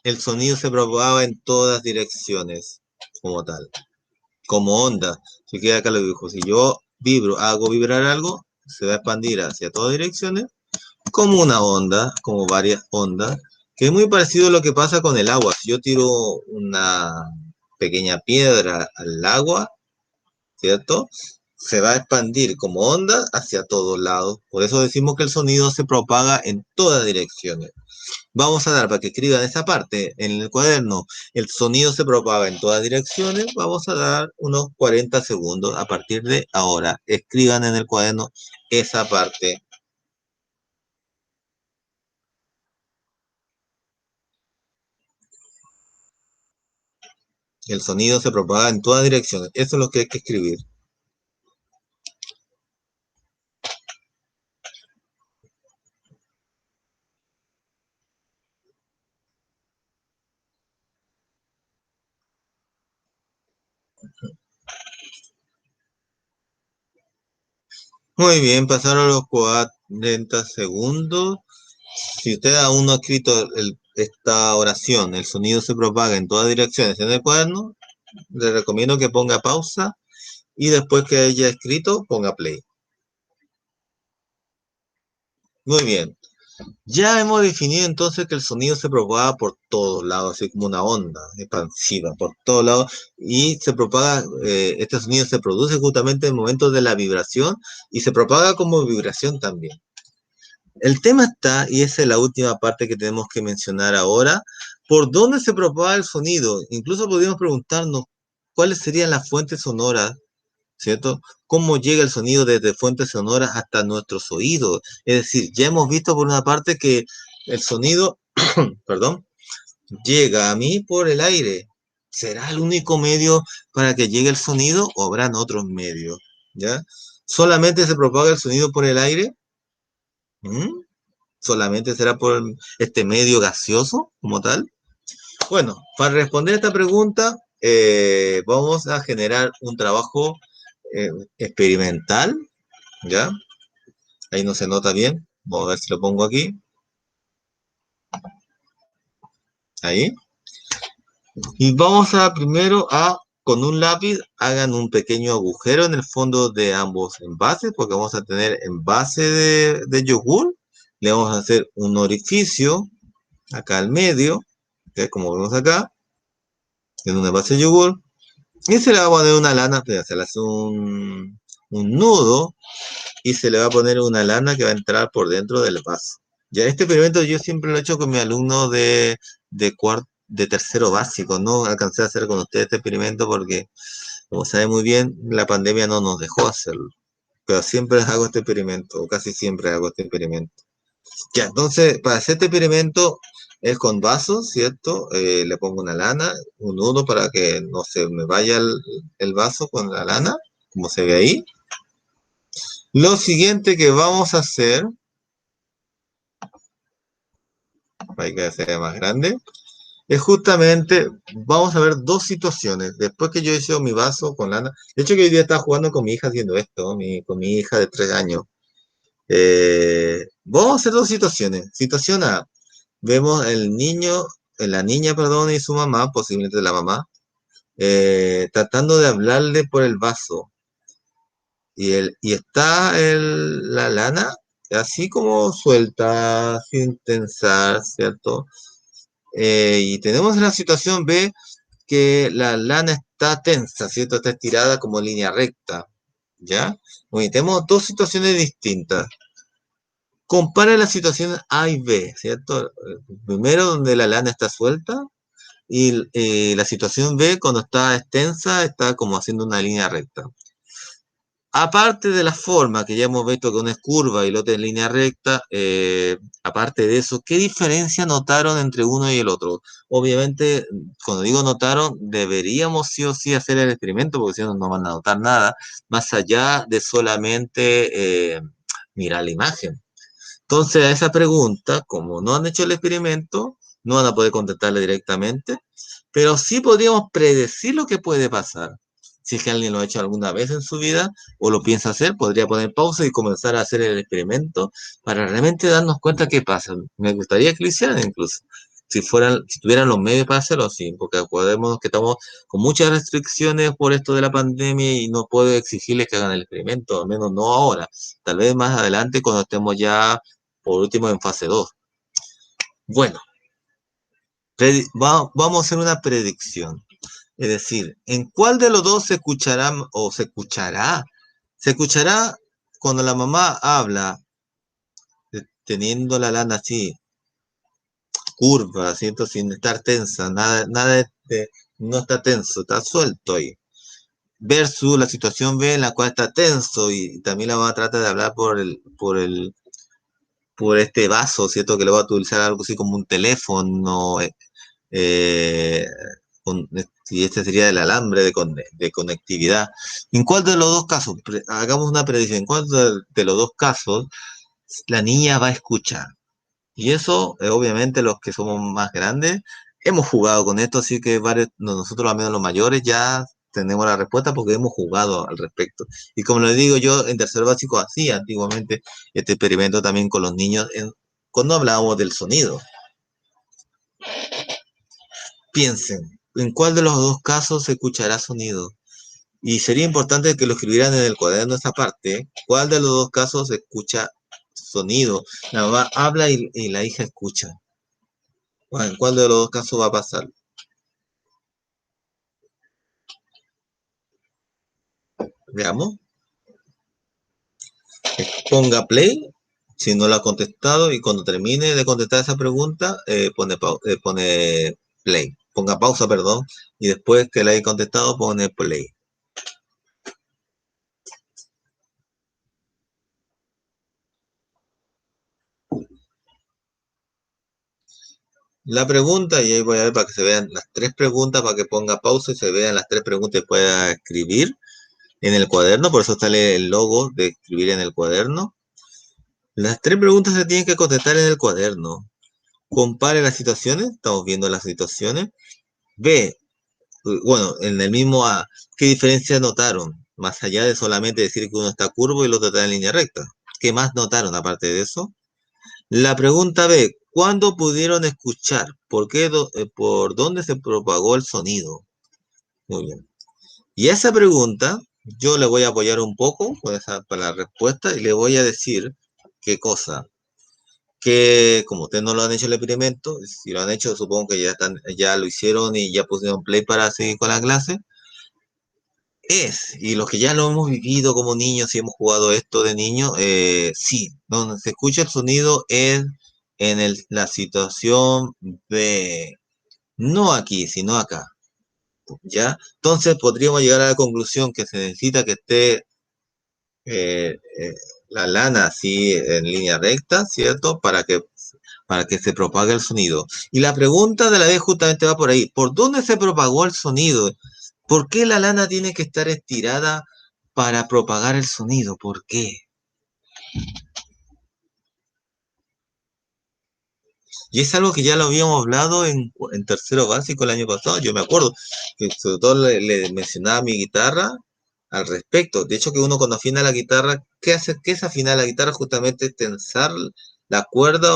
El sonido se propaga en todas direcciones, como tal, como onda. Si queda acá lo dibujo. Si yo vibro, hago vibrar algo, se va a expandir hacia todas direcciones, como una onda, como varias ondas, que es muy parecido a lo que pasa con el agua. Si yo tiro una pequeña piedra al agua, ¿cierto? Se va a expandir como onda hacia todos lados. Por eso decimos que el sonido se propaga en todas direcciones. Vamos a dar para que escriban esa parte en el cuaderno. El sonido se propaga en todas direcciones. Vamos a dar unos 40 segundos a partir de ahora. Escriban en el cuaderno esa parte. El sonido se propaga en todas direcciones. Eso es lo que hay que escribir. Muy bien, pasaron los 40 segundos. Si usted aún no ha escrito esta oración, el sonido se propaga en todas direcciones en el cuaderno, le recomiendo que ponga pausa y después que haya escrito, ponga play. Muy bien. Ya hemos definido entonces que el sonido se propaga por todos lados, así como una onda expansiva, por todos lados, y se propaga, este sonido se produce justamente en momentos de la vibración y se propaga como vibración también. El tema está, y esa es la última parte que tenemos que mencionar ahora, ¿por dónde se propaga el sonido? Incluso podríamos preguntarnos cuáles serían las fuentes sonoras, ¿cierto? ¿Cómo llega el sonido desde fuentes sonoras hasta nuestros oídos? Es decir, ya hemos visto por una parte que el sonido, perdón, llega a mí por el aire. ¿Será el único medio para que llegue el sonido o habrán otros medios? ¿Ya? ¿Solamente se propaga el sonido por el aire? ¿Mm? ¿Solamente será por este medio gaseoso como tal? Bueno, para responder esta pregunta, vamos a generar un trabajo eh, experimental, ¿ya? Ahí no se nota bien. Vamos a ver si lo pongo aquí. Ahí. Y vamos a primero con un lápiz, hagan un pequeño agujero en el fondo de ambos envases, porque vamos a tener envase de yogur. Le vamos a hacer un orificio acá al medio, que es como vemos acá, en un envase de yogur. Y se le va a poner una lana, se le hace un nudo y se le va a poner una lana que va a entrar por dentro del vaso. Ya este experimento yo siempre lo he hecho con mi alumno de tercero básico. No alcancé a hacer con ustedes este experimento porque, como saben muy bien, la pandemia no nos dejó hacerlo. Pero siempre hago este experimento, o casi siempre hago este experimento. Ya, entonces, para hacer este experimento es con vasos, ¿cierto? Le pongo una lana, un nudo para que no se me vaya el vaso con la lana, como se ve ahí. Lo siguiente que vamos a hacer, para que sea más grande, es justamente, vamos a ver dos situaciones. Después que yo he hecho mi vaso con lana, de hecho que hoy día estaba jugando con mi hija haciendo esto, con mi hija de 3 años. Vamos a hacer dos situaciones. Situación A, vemos el niño, la niña, perdón, y su mamá, posiblemente la mamá, tratando de hablarle por el vaso. Y está la lana así como suelta, sin tensar, ¿cierto? Y tenemos la situación B, que la lana está tensa, ¿cierto? Está estirada como línea recta, ¿ya? Bueno, tenemos dos situaciones distintas. Compara las situaciones A y B, ¿cierto? Primero, donde la lana está suelta, y la situación B, cuando está extensa, está como haciendo una línea recta. Aparte de la forma que ya hemos visto que una es curva y la otra es línea recta, aparte de eso, ¿qué diferencia notaron entre uno y el otro? Obviamente, cuando digo notaron, deberíamos sí o sí hacer el experimento porque si no, no van a notar nada, más allá de solamente mirar la imagen. Entonces, a esa pregunta, como no han hecho el experimento, no van a poder contestarle directamente, pero sí podríamos predecir lo que puede pasar. Si es que alguien lo ha hecho alguna vez en su vida o lo piensa hacer, podría poner pausa y comenzar a hacer el experimento para realmente darnos cuenta qué pasa. Me gustaría que lo hicieran incluso. Si tuvieran los medios para hacerlo, sí, porque acordémonos que estamos con muchas restricciones por esto de la pandemia y no puedo exigirles que hagan el experimento, al menos no ahora. Tal vez más adelante cuando estemos ya, por último, en fase 2. Bueno, vamos a hacer una predicción. Es decir, ¿en cuál de los dos se escuchará o se escuchará? Se escuchará cuando la mamá habla, teniendo la lana así, curva, ¿cierto? Sin estar tensa, nada no está tenso, está suelto ahí. Versus la situación B en la cual está tenso y también la mamá trata de hablar por este vaso, ¿cierto? Que le va a utilizar algo así como un teléfono, eh, y este sería el alambre de conectividad. ¿En cuál de los dos casos? Hagamos una predicción. ¿En cuál de los dos casos la niña va a escuchar? Y eso, obviamente, los que somos más grandes, hemos jugado con esto, así que varios, nosotros, al menos los mayores, ya tenemos la respuesta porque hemos jugado al respecto. Y como les digo, yo en tercero básico hacía antiguamente este experimento también con los niños cuando hablábamos del sonido. Piensen, ¿en cuál de los dos casos se escuchará sonido? Y sería importante que lo escribieran en el cuaderno esa parte. ¿Cuál de los dos casos se escucha sonido? La mamá habla y la hija escucha. ¿En cuál de los dos casos va a pasar? Veamos. Ponga play si no lo ha contestado y cuando termine de contestar esa pregunta, pone play. Ponga pausa, perdón, y después que la haya contestado, pone play. La pregunta, y ahí voy a ver para que se vean las tres preguntas, para que ponga pausa y se vean las tres preguntas y pueda escribir en el cuaderno, por eso sale el logo de escribir en el cuaderno. Las tres preguntas se tienen que contestar en el cuaderno. Compare las situaciones, estamos viendo las situaciones. B, bueno, en el mismo A, ¿qué diferencia notaron? Más allá de solamente decir que uno está curvo y el otro está en línea recta. ¿Qué más notaron aparte de eso? La pregunta B, ¿cuándo pudieron escuchar? ¿Por qué, por dónde se propagó el sonido? Muy bien. Y a esa pregunta yo le voy a apoyar un poco para la respuesta y le voy a decir qué cosa. Que como ustedes no lo han hecho el experimento, si lo han hecho supongo que ya lo hicieron y ya pusieron play para seguir con la clase. Y los que ya lo hemos vivido como niños y hemos jugado esto de niños, sí, donde se escucha el sonido es en la situación B, no aquí, sino acá, ¿ya? Entonces podríamos llegar a la conclusión que se necesita que esté eh, eh, la lana así en línea recta, ¿cierto? Para que se propague el sonido. Y la pregunta de la vez justamente va por ahí. ¿Por dónde se propagó el sonido? ¿Por qué la lana tiene que estar estirada para propagar el sonido? ¿Por qué? Y es algo que ya lo habíamos hablado en tercero básico el año pasado. Yo me acuerdo que sobre todo le mencionaba mi guitarra al respecto. De hecho, que uno cuando afina la guitarra, ¿qué hace? ¿Qué es afinar la guitarra? Justamente es tensar la cuerda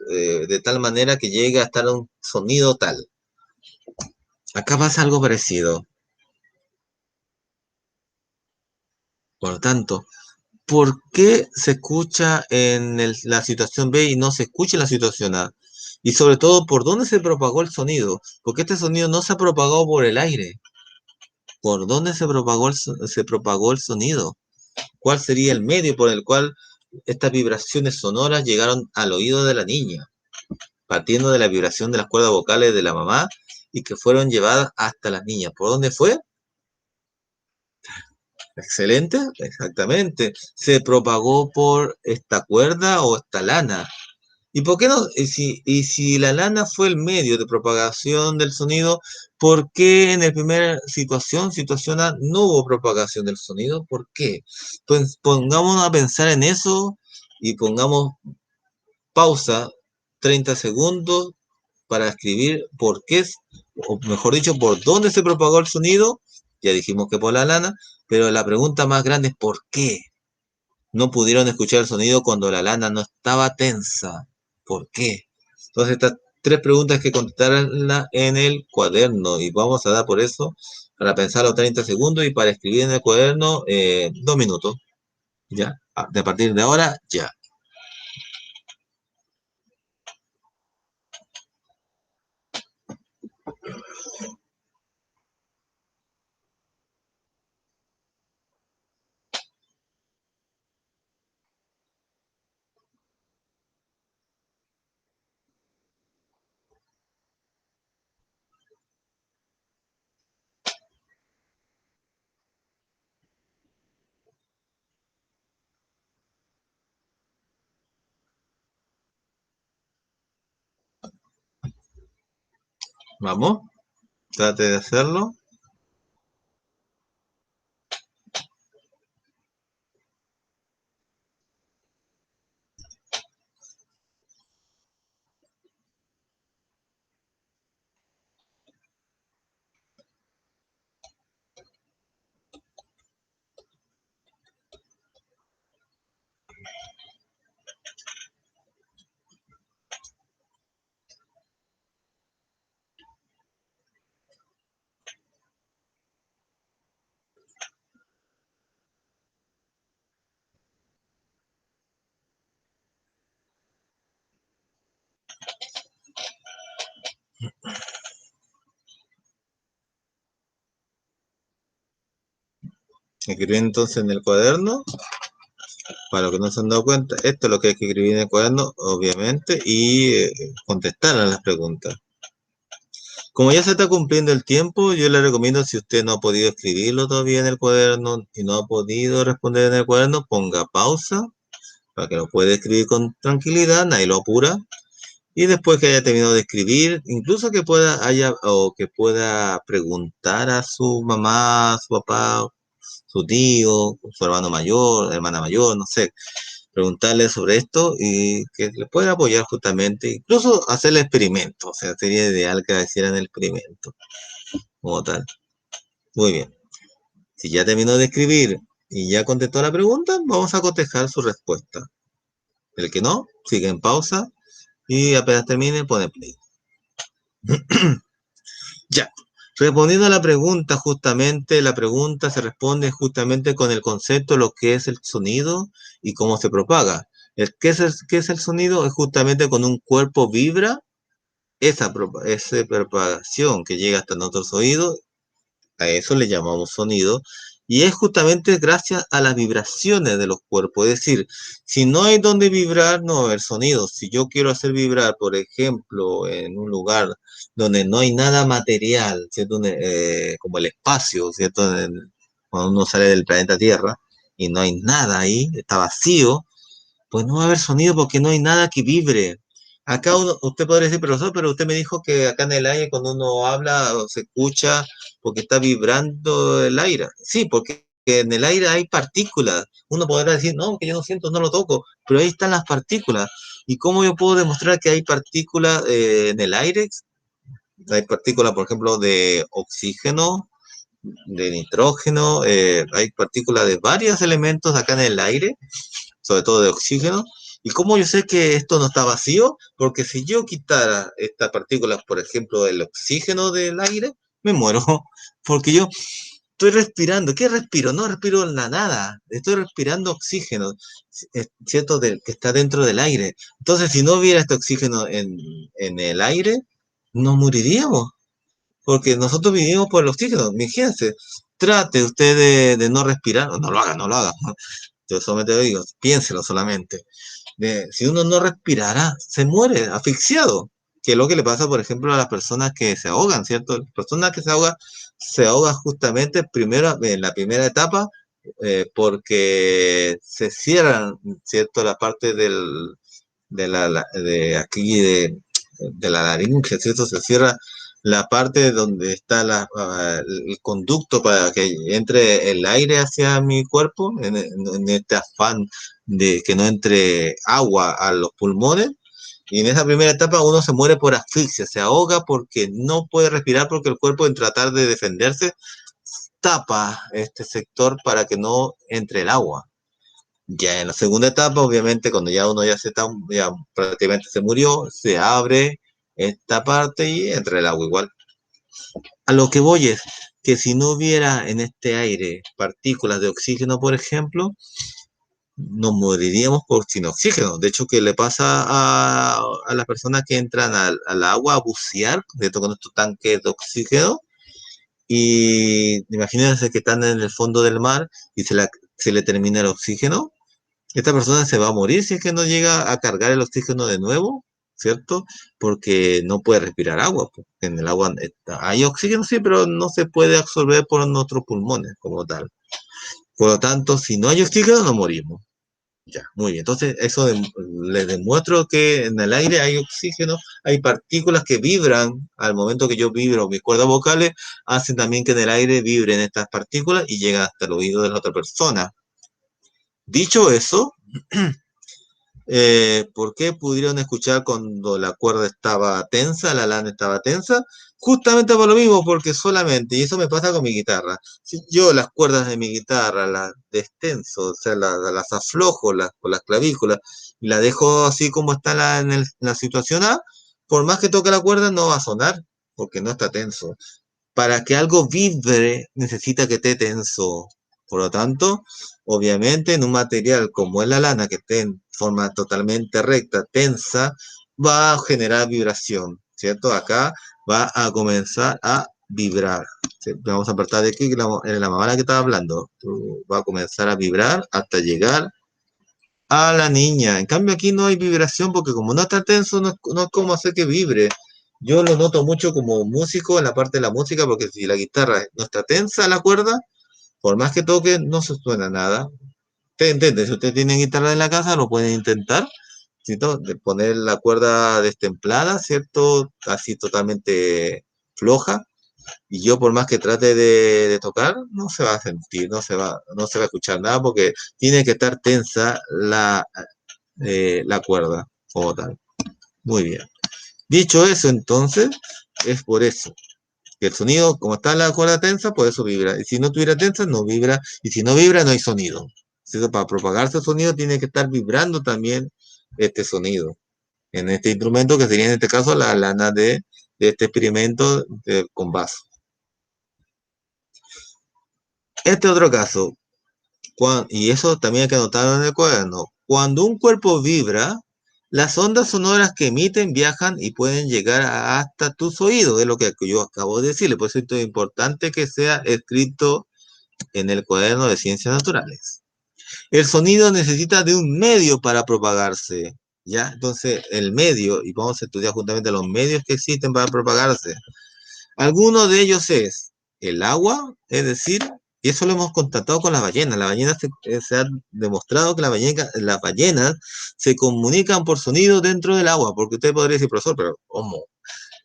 de tal manera que llegue a estar un sonido tal. Acá pasa algo parecido. Por lo tanto, ¿por qué se escucha en la situación B y no se escucha en la situación A? Y sobre todo, ¿por dónde se propagó el sonido? Porque este sonido no se ha propagado por el aire. ¿Por dónde se propagó el sonido? ¿Cuál sería el medio por el cual estas vibraciones sonoras llegaron al oído de la niña? Partiendo de la vibración de las cuerdas vocales de la mamá y que fueron llevadas hasta las niñas. ¿Por dónde fue? Excelente, exactamente. Se propagó por esta cuerda o esta lana. ¿Y por qué no? Y si la lana fue el medio de propagación del sonido, ¿Por qué en la primera situación A, no hubo propagación del sonido? ¿Por qué? Pues pongámonos a pensar en eso y pongamos pausa 30 segundos para escribir por qué, o mejor dicho, por dónde se propagó el sonido. Ya dijimos que por la lana, pero la pregunta más grande es ¿por qué no pudieron escuchar el sonido cuando la lana no estaba tensa? ¿Por qué? Entonces, estas tres preguntas que contestarla en el cuaderno y vamos a dar por eso para pensar los 30 segundos y para escribir en el cuaderno 2 minutos. ¿Ya? De a partir de ahora, ya. Vamos, trate de hacerlo. Escribir entonces en el cuaderno. Para los que no se han dado cuenta, esto es lo que hay que escribir en el cuaderno, obviamente, y contestar a las preguntas. Como ya se está cumpliendo el tiempo, yo le recomiendo, si usted no ha podido escribirlo todavía en el cuaderno y no ha podido responder en el cuaderno, ponga pausa para que lo pueda escribir con tranquilidad, nadie lo apura. Y después que haya terminado de escribir, incluso que pueda preguntar a su mamá, su papá, su tío, su hermano mayor, hermana mayor, no sé, preguntarle sobre esto y que le pueda apoyar justamente, incluso hacer el experimento, o sea, sería ideal que hicieran el experimento como tal. Muy bien. Si ya terminó de escribir y ya contestó la pregunta, vamos a cotejar su respuesta. El que no, sigue en pausa y apenas termine, pone play. Ya. Respondiendo a la pregunta, justamente, la pregunta se responde justamente con el concepto de lo que es el sonido y cómo se propaga. ¿Qué es el sonido? Es justamente cuando un cuerpo vibra, esa propagación que llega hasta nuestros oídos, a eso le llamamos sonido, y es justamente gracias a las vibraciones de los cuerpos. Es decir, si no hay donde vibrar, no va a haber sonido. Si yo quiero hacer vibrar, por ejemplo, en un lugar donde no hay nada material, ¿cierto? Como el espacio, ¿cierto? Cuando uno sale del planeta Tierra y no hay nada ahí, está vacío, pues no va a haber sonido porque no hay nada que vibre. Acá usted podría decir, profesor, pero usted me dijo que acá en el aire cuando uno habla o se escucha porque está vibrando el aire. Sí, porque en el aire hay partículas. Uno podrá decir, no, que yo no siento, no lo toco, pero ahí están las partículas. ¿Y cómo yo puedo demostrar que hay partículas en el aire? Hay partículas, por ejemplo, de oxígeno, de nitrógeno, hay partículas de varios elementos acá en el aire, sobre todo de oxígeno. ¿Y cómo yo sé que esto no está vacío? Porque si yo quitara estas partículas, por ejemplo, del oxígeno del aire, me muero. Porque yo estoy respirando. ¿Qué respiro? No respiro la nada. Estoy respirando oxígeno, ¿cierto? Que está dentro del aire. Entonces, si no hubiera este oxígeno en el aire, nos moriríamos. Porque nosotros vivimos por el oxígeno. Imagínense, trate usted de no respirar. No lo haga, no lo haga. Yo solamente digo, piénselo solamente. Si uno no respirara, se muere asfixiado. Que es lo que le pasa, por ejemplo, a las personas que se ahogan, ¿cierto? Las personas que se ahogan justamente primero, en la primera etapa, porque se cierran, ¿cierto? La parte de aquí de la laringe, ¿cierto? Se cierra la parte donde está el conducto para que entre el aire hacia mi cuerpo, en este afán de que no entre agua a los pulmones. Y en esa primera etapa uno se muere por asfixia, se ahoga porque no puede respirar porque el cuerpo en tratar de defenderse tapa este sector para que no entre el agua. Ya en la segunda etapa, obviamente, cuando ya uno ya ya prácticamente se murió, se abre esta parte y entra el agua igual. A lo que voy es que si no hubiera en este aire partículas de oxígeno, por ejemplo, nos moriríamos por sin oxígeno. De hecho, que le pasa a las personas que entran al agua a bucear, ¿cierto? Con estos tanques de oxígeno, y imagínense que están en el fondo del mar y se le termina el oxígeno. Esta persona se va a morir si es que no llega a cargar el oxígeno de nuevo, ¿cierto? Porque no puede respirar agua, pues. En el agua hay oxígeno, sí, pero no se puede absorber por nuestros pulmones como tal. Por lo tanto, si no hay oxígeno, no morimos. Ya, muy bien. Entonces, les demuestro que en el aire hay oxígeno, hay partículas que vibran. Al momento que yo vibro mis cuerdas vocales, hacen también que en el aire vibren estas partículas y llegan hasta el oído de la otra persona. Dicho eso, ¿por qué pudieron escuchar cuando la cuerda estaba tensa, la lana estaba tensa? Justamente por lo mismo, porque solamente, y eso me pasa con mi guitarra, si yo las cuerdas de mi guitarra las destenso, o sea, las aflojo con las clavículas y la dejo así como está en la situación A, por más que toque la cuerda no va a sonar, porque no está tenso. Para que algo vibre necesita que esté tenso. Por lo tanto, obviamente en un material como es la lana, que esté en forma totalmente recta, tensa, va a generar vibración, ¿cierto? Acá va a comenzar a vibrar. ¿Sí? Vamos a apartar de aquí, que la mamá la que estaba hablando. Va a comenzar a vibrar hasta llegar a la niña. En cambio aquí no hay vibración porque como no está tenso, no es como hacer que vibre. Yo lo noto mucho como músico en la parte de la música porque si la guitarra no está tensa la cuerda, por más que toque, no se suena nada. Usted entiende, si usted tiene guitarra en la casa, lo puede intentar, ¿cierto? De poner la cuerda destemplada, ¿cierto? Así totalmente floja. Y yo por más que trate de tocar, no se va a sentir, no se va a escuchar nada porque tiene que estar tensa la cuerda como tal. Muy bien. Dicho eso, entonces, es por eso. Que el sonido, como está la cuerda tensa, por eso vibra. Y si no tuviera tensa, no vibra. Y si no vibra, no hay sonido. Entonces, para propagarse el sonido, tiene que estar vibrando también este sonido. En este instrumento, que sería en este caso la lana de este experimento con vaso. Este otro caso, y eso también hay que anotarlo en el cuaderno. Cuando un cuerpo vibra, las ondas sonoras que emiten viajan y pueden llegar hasta tus oídos, es lo que yo acabo de decirle. Por eso es importante que sea escrito en el cuaderno de ciencias naturales. El sonido necesita de un medio para propagarse, ¿ya? Entonces, el medio, y vamos a estudiar juntamente los medios que existen para propagarse. Alguno de ellos es el agua, es decir, y eso lo hemos constatado con las ballenas. Las ballenas se ha demostrado que las ballenas se comunican por sonido dentro del agua, porque usted podría decir, profesor, pero ¿cómo?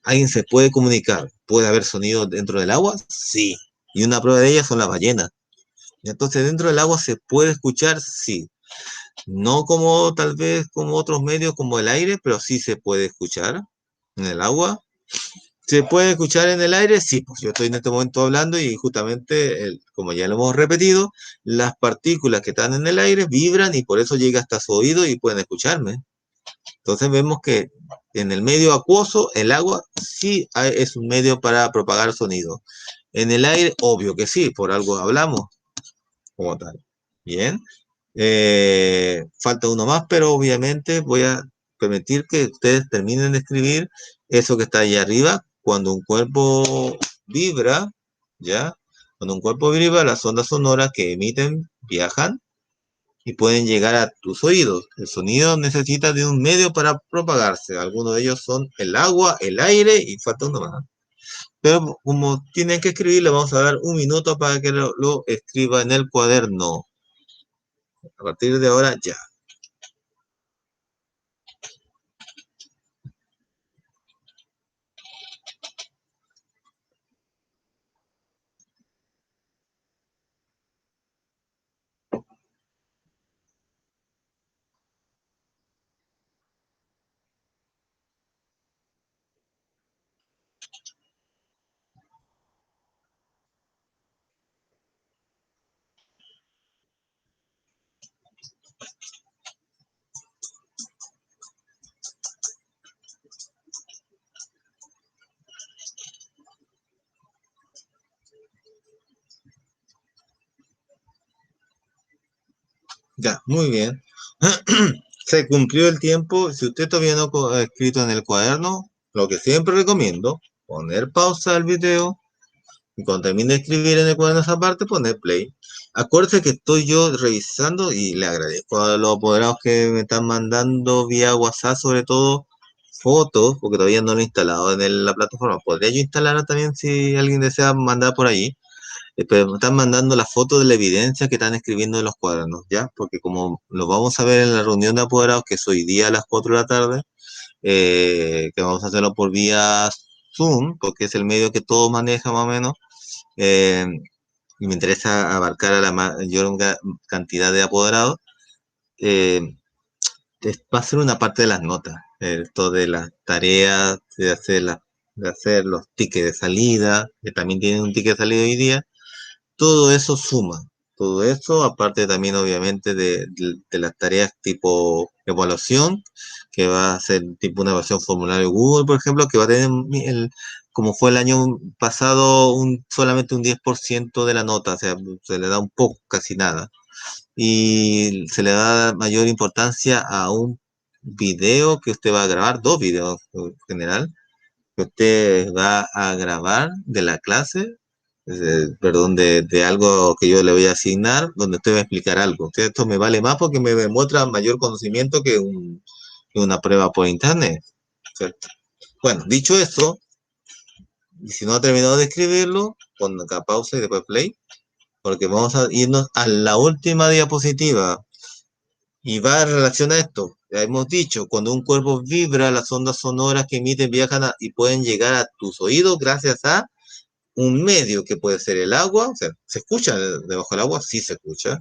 ¿Alguien se puede comunicar? ¿Puede haber sonido dentro del agua? Sí. Y una prueba de ellas son las ballenas. Y entonces, dentro del agua se puede escuchar, sí. No como tal vez como otros medios como el aire, pero sí se puede escuchar en el agua. ¿Se puede escuchar en el aire? Sí, pues yo estoy en este momento hablando y justamente, como ya lo hemos repetido, las partículas que están en el aire vibran y por eso llega hasta su oído y pueden escucharme. Entonces vemos que en el medio acuoso, el agua sí es un medio para propagar sonido. En el aire, obvio que sí, por algo hablamos como tal. Bien. Falta uno más, pero obviamente voy a permitir que ustedes terminen de escribir eso que está ahí arriba. Cuando un cuerpo vibra, ¿ya? Cuando un cuerpo vibra, las ondas sonoras que emiten viajan y pueden llegar a tus oídos. El sonido necesita de un medio para propagarse. Algunos de ellos son el agua, el aire y falta uno más. Pero como tienen que escribir, le vamos a dar un minuto para que lo escriba en el cuaderno. A partir de ahora, ya. Ya, muy bien. Se cumplió el tiempo. Si usted todavía no ha escrito en el cuaderno, lo que siempre recomiendo, poner pausa al video y cuando termine de escribir en el cuaderno esa parte, poner play. Acuérdese que estoy yo revisando y le agradezco a los apoderados que me están mandando vía WhatsApp, sobre todo fotos, porque todavía no lo he instalado en la plataforma. Podría yo instalarla también si alguien desea mandar por ahí. Pero me están mandando la foto de la evidencia que están escribiendo en los cuadernos, ¿ya? Porque como lo vamos a ver en la reunión de apoderados, que es hoy día a las 4 de la tarde, que vamos a hacerlo por vía Zoom, porque es el medio que todo maneja más o menos, eh, y me interesa abarcar a la mayor cantidad de apoderados, eh, va a ser una parte de las notas, esto de las tareas, de hacer los tickets de salida, que también tienen un ticket de salida hoy día. Todo eso suma, todo eso, aparte también obviamente de las tareas tipo evaluación, que va a ser tipo una evaluación formulario Google, por ejemplo, que va a tener, como fue el año pasado, solamente un 10% de la nota, o sea, se le da un poco, casi nada. Y se le da mayor importancia a un video que usted va a grabar, dos videos en general, que usted va a grabar de la clase, perdón, de algo que yo le voy a asignar, donde usted va a explicar algo. O sea, esto me vale más porque me demuestra mayor conocimiento que una prueba por internet, ¿cierto? Bueno, dicho eso, y si no ha terminado de escribirlo, pon acá pausa y después play, porque vamos a irnos a la última diapositiva. Y va en relación a esto. Ya hemos dicho, cuando un cuerpo vibra, las ondas sonoras que emiten viajan y pueden llegar a tus oídos gracias a un medio que puede ser el agua, o sea, ¿se escucha debajo del agua? Sí se escucha.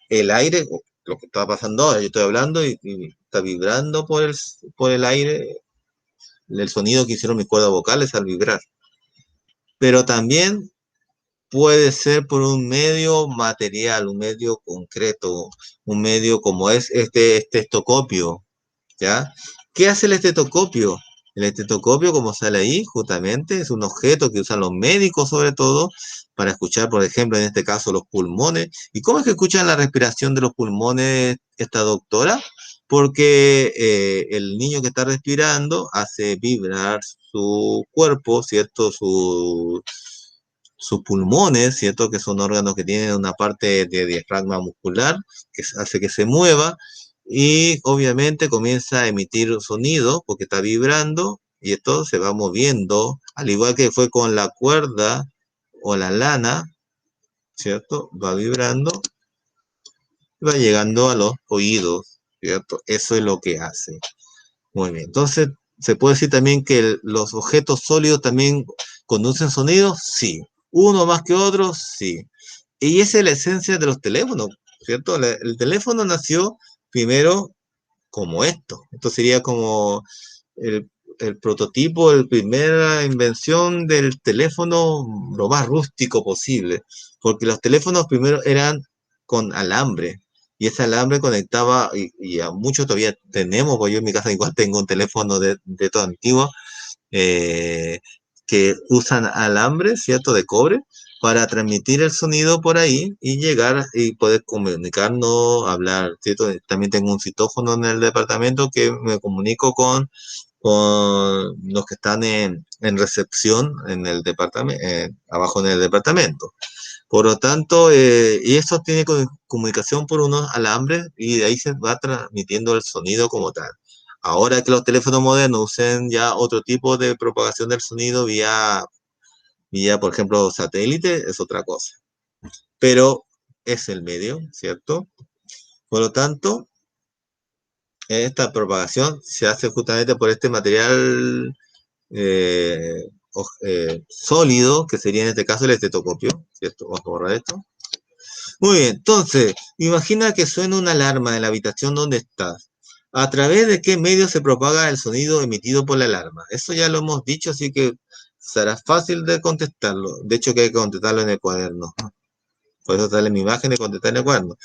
El aire, lo que está pasando ahora, yo estoy hablando y está vibrando por el aire el sonido que hicieron mis cuerdas vocales al vibrar. Pero también puede ser por un medio material, un medio concreto, un medio como es este estetoscopio, ¿ya? ¿Qué hace el estetoscopio? El estetoscopio, como sale ahí, justamente es un objeto que usan los médicos sobre todo para escuchar, por ejemplo, en este caso, los pulmones. ¿Y cómo es que escuchan la respiración de los pulmones esta doctora? Porque el niño que está respirando hace vibrar su cuerpo, ¿cierto? Sus pulmones, ¿cierto? Que son órganos que tienen una parte de diafragma muscular que hace que se mueva y obviamente comienza a emitir sonido porque está vibrando y esto se va moviendo, al igual que fue con la cuerda o la lana, ¿cierto? Va vibrando y va llegando a los oídos, ¿cierto? Eso es lo que hace. Muy bien, entonces, ¿se puede decir también que los objetos sólidos también conducen sonidos? Sí. ¿Uno más que otro? Sí. Y esa es la esencia de los teléfonos, ¿cierto? El teléfono nació primero como esto. Esto sería como el prototipo, la primera invención del teléfono lo más rústico posible, porque los teléfonos primero eran con alambre, y ese alambre conectaba, y a muchos todavía tenemos, porque yo en mi casa igual tengo un teléfono de todo antiguo, eh, que usan alambre, ¿cierto?, de cobre, para transmitir el sonido por ahí y llegar y poder comunicarnos, hablar, ¿cierto? También tengo un citófono en el departamento que me comunico con los que están en recepción en el departamento, abajo en el departamento. Por lo tanto, y eso tiene comunicación por unos alambres y de ahí se va transmitiendo el sonido como tal. Ahora que los teléfonos modernos usen ya otro tipo de propagación del sonido vía, por ejemplo, satélite, es otra cosa. Pero es el medio, ¿cierto? Por lo tanto, esta propagación se hace justamente por este material sólido, que sería en este caso el estetoscopio, ¿cierto? Vamos a borrar esto. Muy bien, entonces, imagina que suena una alarma en la habitación donde estás. ¿A través de qué medio se propaga el sonido emitido por la alarma? Eso ya lo hemos dicho, así que será fácil de contestarlo. De hecho, que hay que contestarlo en el cuaderno. Por eso sale mi imagen de contestar en el cuaderno.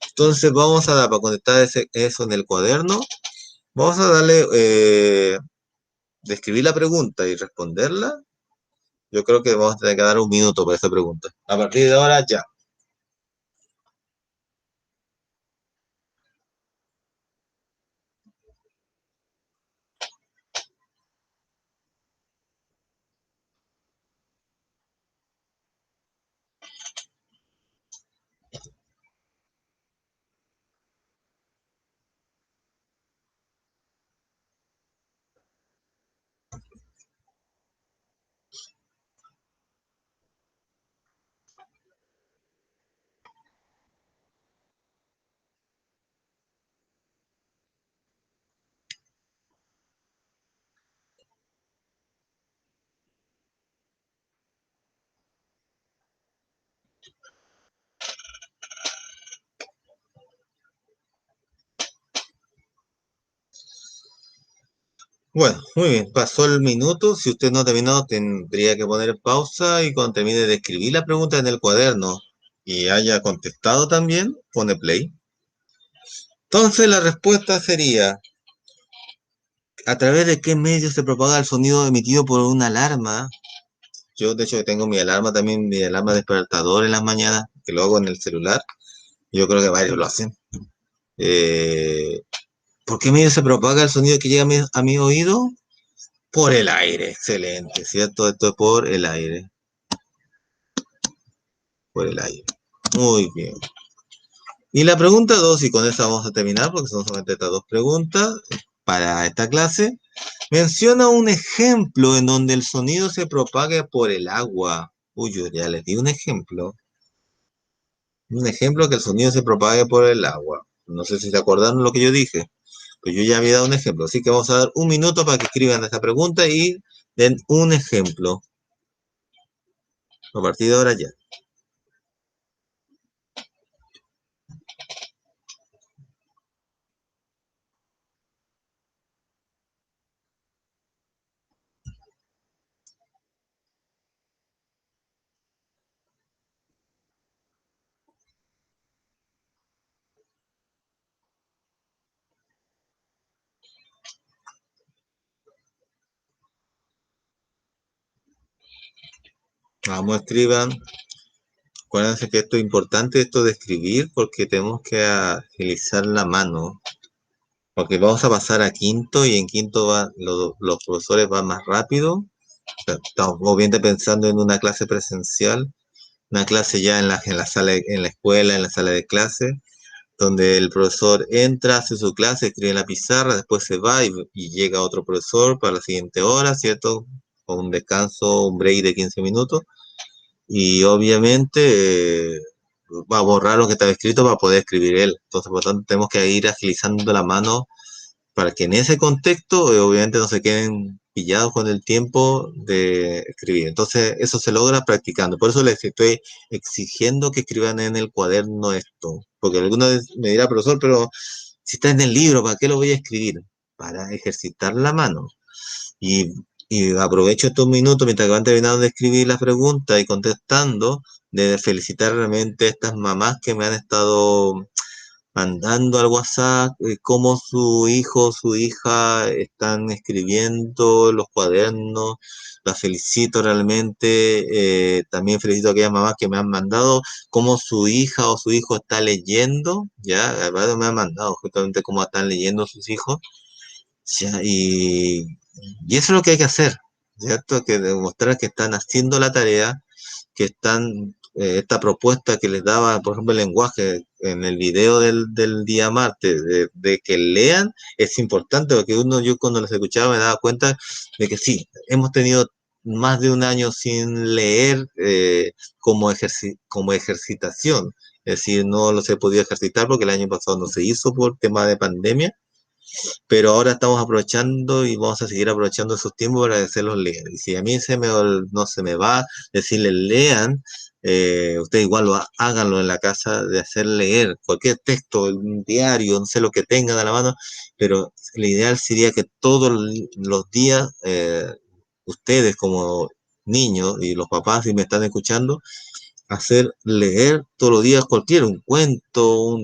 Entonces, vamos a dar para contestar eso en el cuaderno. Vamos a darle, describir la pregunta y responderla. Yo creo que vamos a tener que dar un minuto para esa pregunta. A partir de ahora, ya. Bueno, muy bien, pasó el minuto. Si usted no ha terminado, tendría que poner pausa y cuando termine de escribir la pregunta en el cuaderno y haya contestado también, pone play. Entonces la respuesta sería, ¿a través de qué medio se propaga el sonido emitido por una alarma? Yo, de hecho, tengo mi alarma también, mi alarma despertador en las mañanas, que lo hago en el celular. Yo creo que varios lo hacen. Eh, ¿Por qué medio se propaga el sonido que llega a mi oído? Por el aire, excelente, ¿cierto? Esto es por el aire, por el aire. Muy bien. Y la pregunta 2 y con esa vamos a terminar, porque son solamente estas dos preguntas para esta clase. Menciona un ejemplo en donde el sonido se propague por el agua. Uy, yo ya les di un ejemplo. Un ejemplo que el sonido se propague por el agua. No sé si se acordaron lo que yo dije, pero yo ya había dado un ejemplo. Así que vamos a dar un minuto para que escriban esta pregunta y den un ejemplo. A partir de ahora ya. Vamos, escriban. Acuérdense que esto es importante, esto de escribir, porque tenemos que agilizar la mano. Porque vamos a pasar a quinto y en quinto los profesores van más rápido. O sea, estamos obviamente pensando en una clase presencial, una clase ya en la sala, en la escuela, en la sala de clase, donde el profesor entra, hace su clase, escribe en la pizarra, después se va y llega otro profesor para la siguiente hora, ¿cierto? Con un descanso, un break de 15 minutos. Y obviamente va a borrar lo que estaba escrito para poder escribir él. Entonces, por lo tanto, tenemos que ir agilizando la mano para que en ese contexto, obviamente, no se queden pillados con el tiempo de escribir. Entonces, eso se logra practicando. Por eso les estoy exigiendo que escriban en el cuaderno esto. Porque alguna vez me dirá, profesor, pero si está en el libro, ¿para qué lo voy a escribir? Para ejercitar la mano. Y, y aprovecho estos minutos mientras que van terminando de escribir las preguntas y contestando, de felicitar realmente a estas mamás que me han estado mandando al WhatsApp cómo su hijo, su hija están escribiendo los cuadernos. Las felicito realmente. También felicito a aquellas mamás que me han mandado cómo su hija o su hijo está leyendo. Ya, varios me han mandado justamente cómo están leyendo sus hijos. Ya, y eso es lo que hay que hacer, ¿cierto? Que demostrar que están haciendo la tarea, que están, esta propuesta que les daba, por ejemplo, el lenguaje en el video del día martes, de que lean, es importante porque yo cuando les escuchaba me daba cuenta de que sí, hemos tenido más de un año sin leer como ejercitación, es decir, no los he podido ejercitar porque el año pasado no se hizo por tema de pandemia, pero ahora estamos aprovechando y vamos a seguir aprovechando esos tiempos para hacerlos leer. Y si a mí no se me va decirles lean, ustedes igual háganlo en la casa de hacer leer cualquier texto, un diario, no sé lo que tengan a la mano, pero lo ideal sería que todos los días ustedes como niños y los papás si me están escuchando, hacer leer todos los días cualquier, un cuento,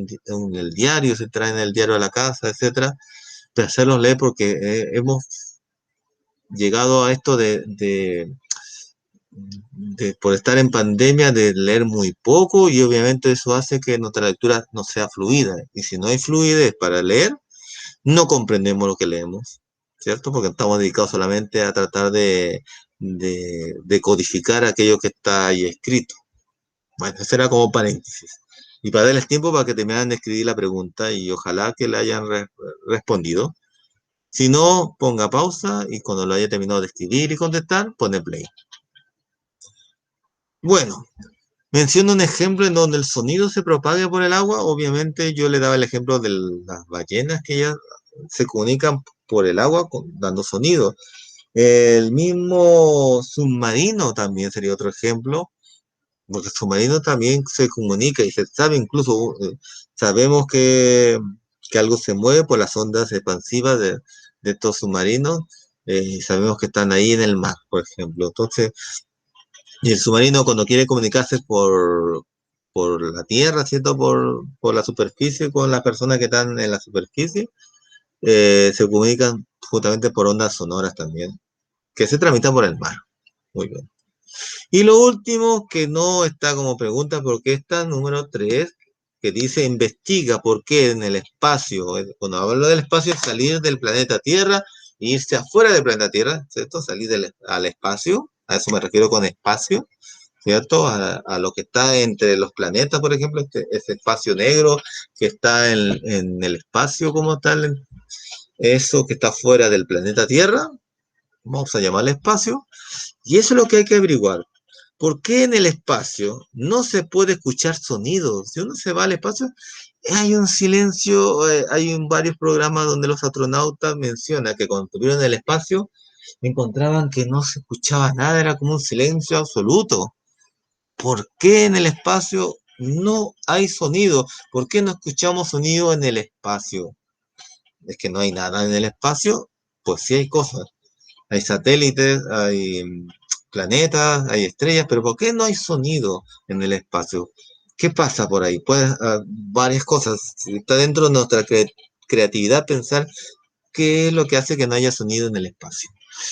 el diario, se traen el diario a la casa, etcétera, de hacerlos leer porque hemos llegado a esto por estar en pandemia, de leer muy poco y obviamente eso hace que nuestra lectura no sea fluida. Y si no hay fluidez para leer, no comprendemos lo que leemos, ¿cierto? Porque estamos dedicados solamente a tratar de codificar aquello que está ahí escrito. Bueno, eso era como paréntesis. Y para darles tiempo para que terminaran de escribir la pregunta y ojalá que le hayan respondido. Si no, ponga pausa y cuando lo haya terminado de escribir y contestar, pone play. Bueno, menciono un ejemplo en donde el sonido se propaga por el agua. Obviamente yo le daba el ejemplo de las ballenas que ya se comunican por el agua dando sonido. El mismo submarino también sería otro ejemplo porque el submarino también se comunica y se sabe incluso, sabemos que algo se mueve por las ondas expansivas de estos submarinos, y sabemos que están ahí en el mar, por ejemplo. Entonces, y el submarino cuando quiere comunicarse por la tierra, ¿cierto? Por la superficie con las personas que están en la superficie, se comunican justamente por ondas sonoras también, que se tramitan por el mar. Muy bien. Y lo último, que no está como pregunta, porque está número 3, que dice investiga por qué en el espacio, cuando hablo del espacio es salir del planeta Tierra e irse afuera del planeta Tierra, ¿cierto? Salir al espacio, a eso me refiero con espacio, ¿cierto? A lo que está entre los planetas, por ejemplo, ese espacio negro que está en el espacio como tal, eso que está fuera del planeta Tierra, vamos a llamarle espacio, y eso es lo que hay que averiguar. ¿Por qué en el espacio no se puede escuchar sonidos? Si uno se va al espacio, hay un silencio, hay varios programas donde los astronautas mencionan que cuando estuvieron en el espacio encontraban que no se escuchaba nada, era como un silencio absoluto. ¿Por qué en el espacio no hay sonido? ¿Por qué no escuchamos sonido en el espacio? ¿Es que no hay nada en el espacio? Pues sí hay cosas. Hay satélites, hay planetas, hay estrellas, pero ¿por qué no hay sonido en el espacio? ¿Qué pasa por ahí? Pues varias cosas. Está dentro de nuestra creatividad pensar qué es lo que hace que no haya sonido en el espacio.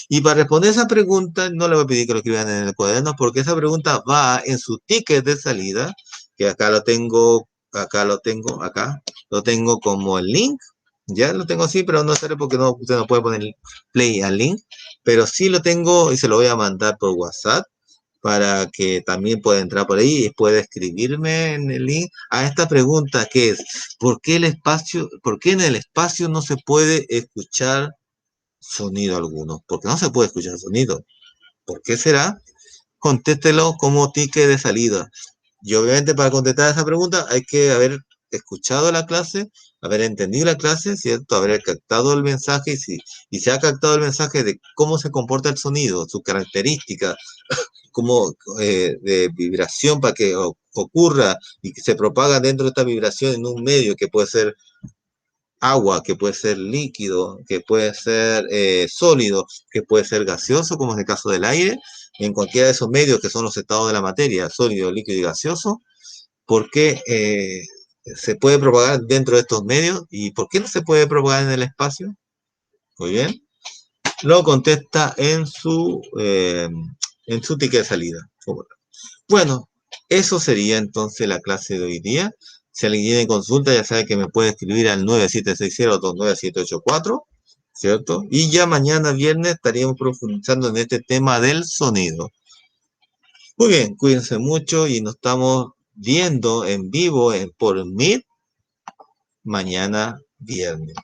Y para responder esa pregunta, no le voy a pedir que lo escriban en el cuaderno, porque esa pregunta va en su ticket de salida, que acá lo tengo como el link. Ya lo tengo así, pero no sale porque no, usted no puede poner play al link, pero sí lo tengo y se lo voy a mandar por WhatsApp para que también pueda entrar por ahí y pueda escribirme en el link a esta pregunta que es, por qué en el espacio no se puede escuchar sonido alguno? Porque no se puede escuchar sonido. ¿Por qué será? Contéstelo como ticket de salida. Y obviamente para contestar esa pregunta hay que haber escuchado la clase, haber entendido la clase, ¿cierto? Haber captado el mensaje y se ha captado el mensaje de cómo se comporta el sonido, sus características, cómo de vibración para que ocurra y que se propaga dentro de esta vibración en un medio que puede ser agua, que puede ser líquido, que puede ser sólido, que puede ser gaseoso, como es el caso del aire, en cualquiera de esos medios que son los estados de la materia, sólido, líquido y gaseoso, ¿por qué se puede propagar dentro de estos medios y por qué no se puede propagar en el espacio? Muy bien, lo contesta en su ticket de salida. Bueno, eso sería entonces la clase de hoy día. Si alguien tiene consulta, ya sabe que me puede escribir al 9760-29784, ¿cierto? Y ya mañana viernes estaríamos profundizando en este tema del sonido. Muy bien, cuídense mucho y nos estamos viendo en vivo por Meet mañana viernes.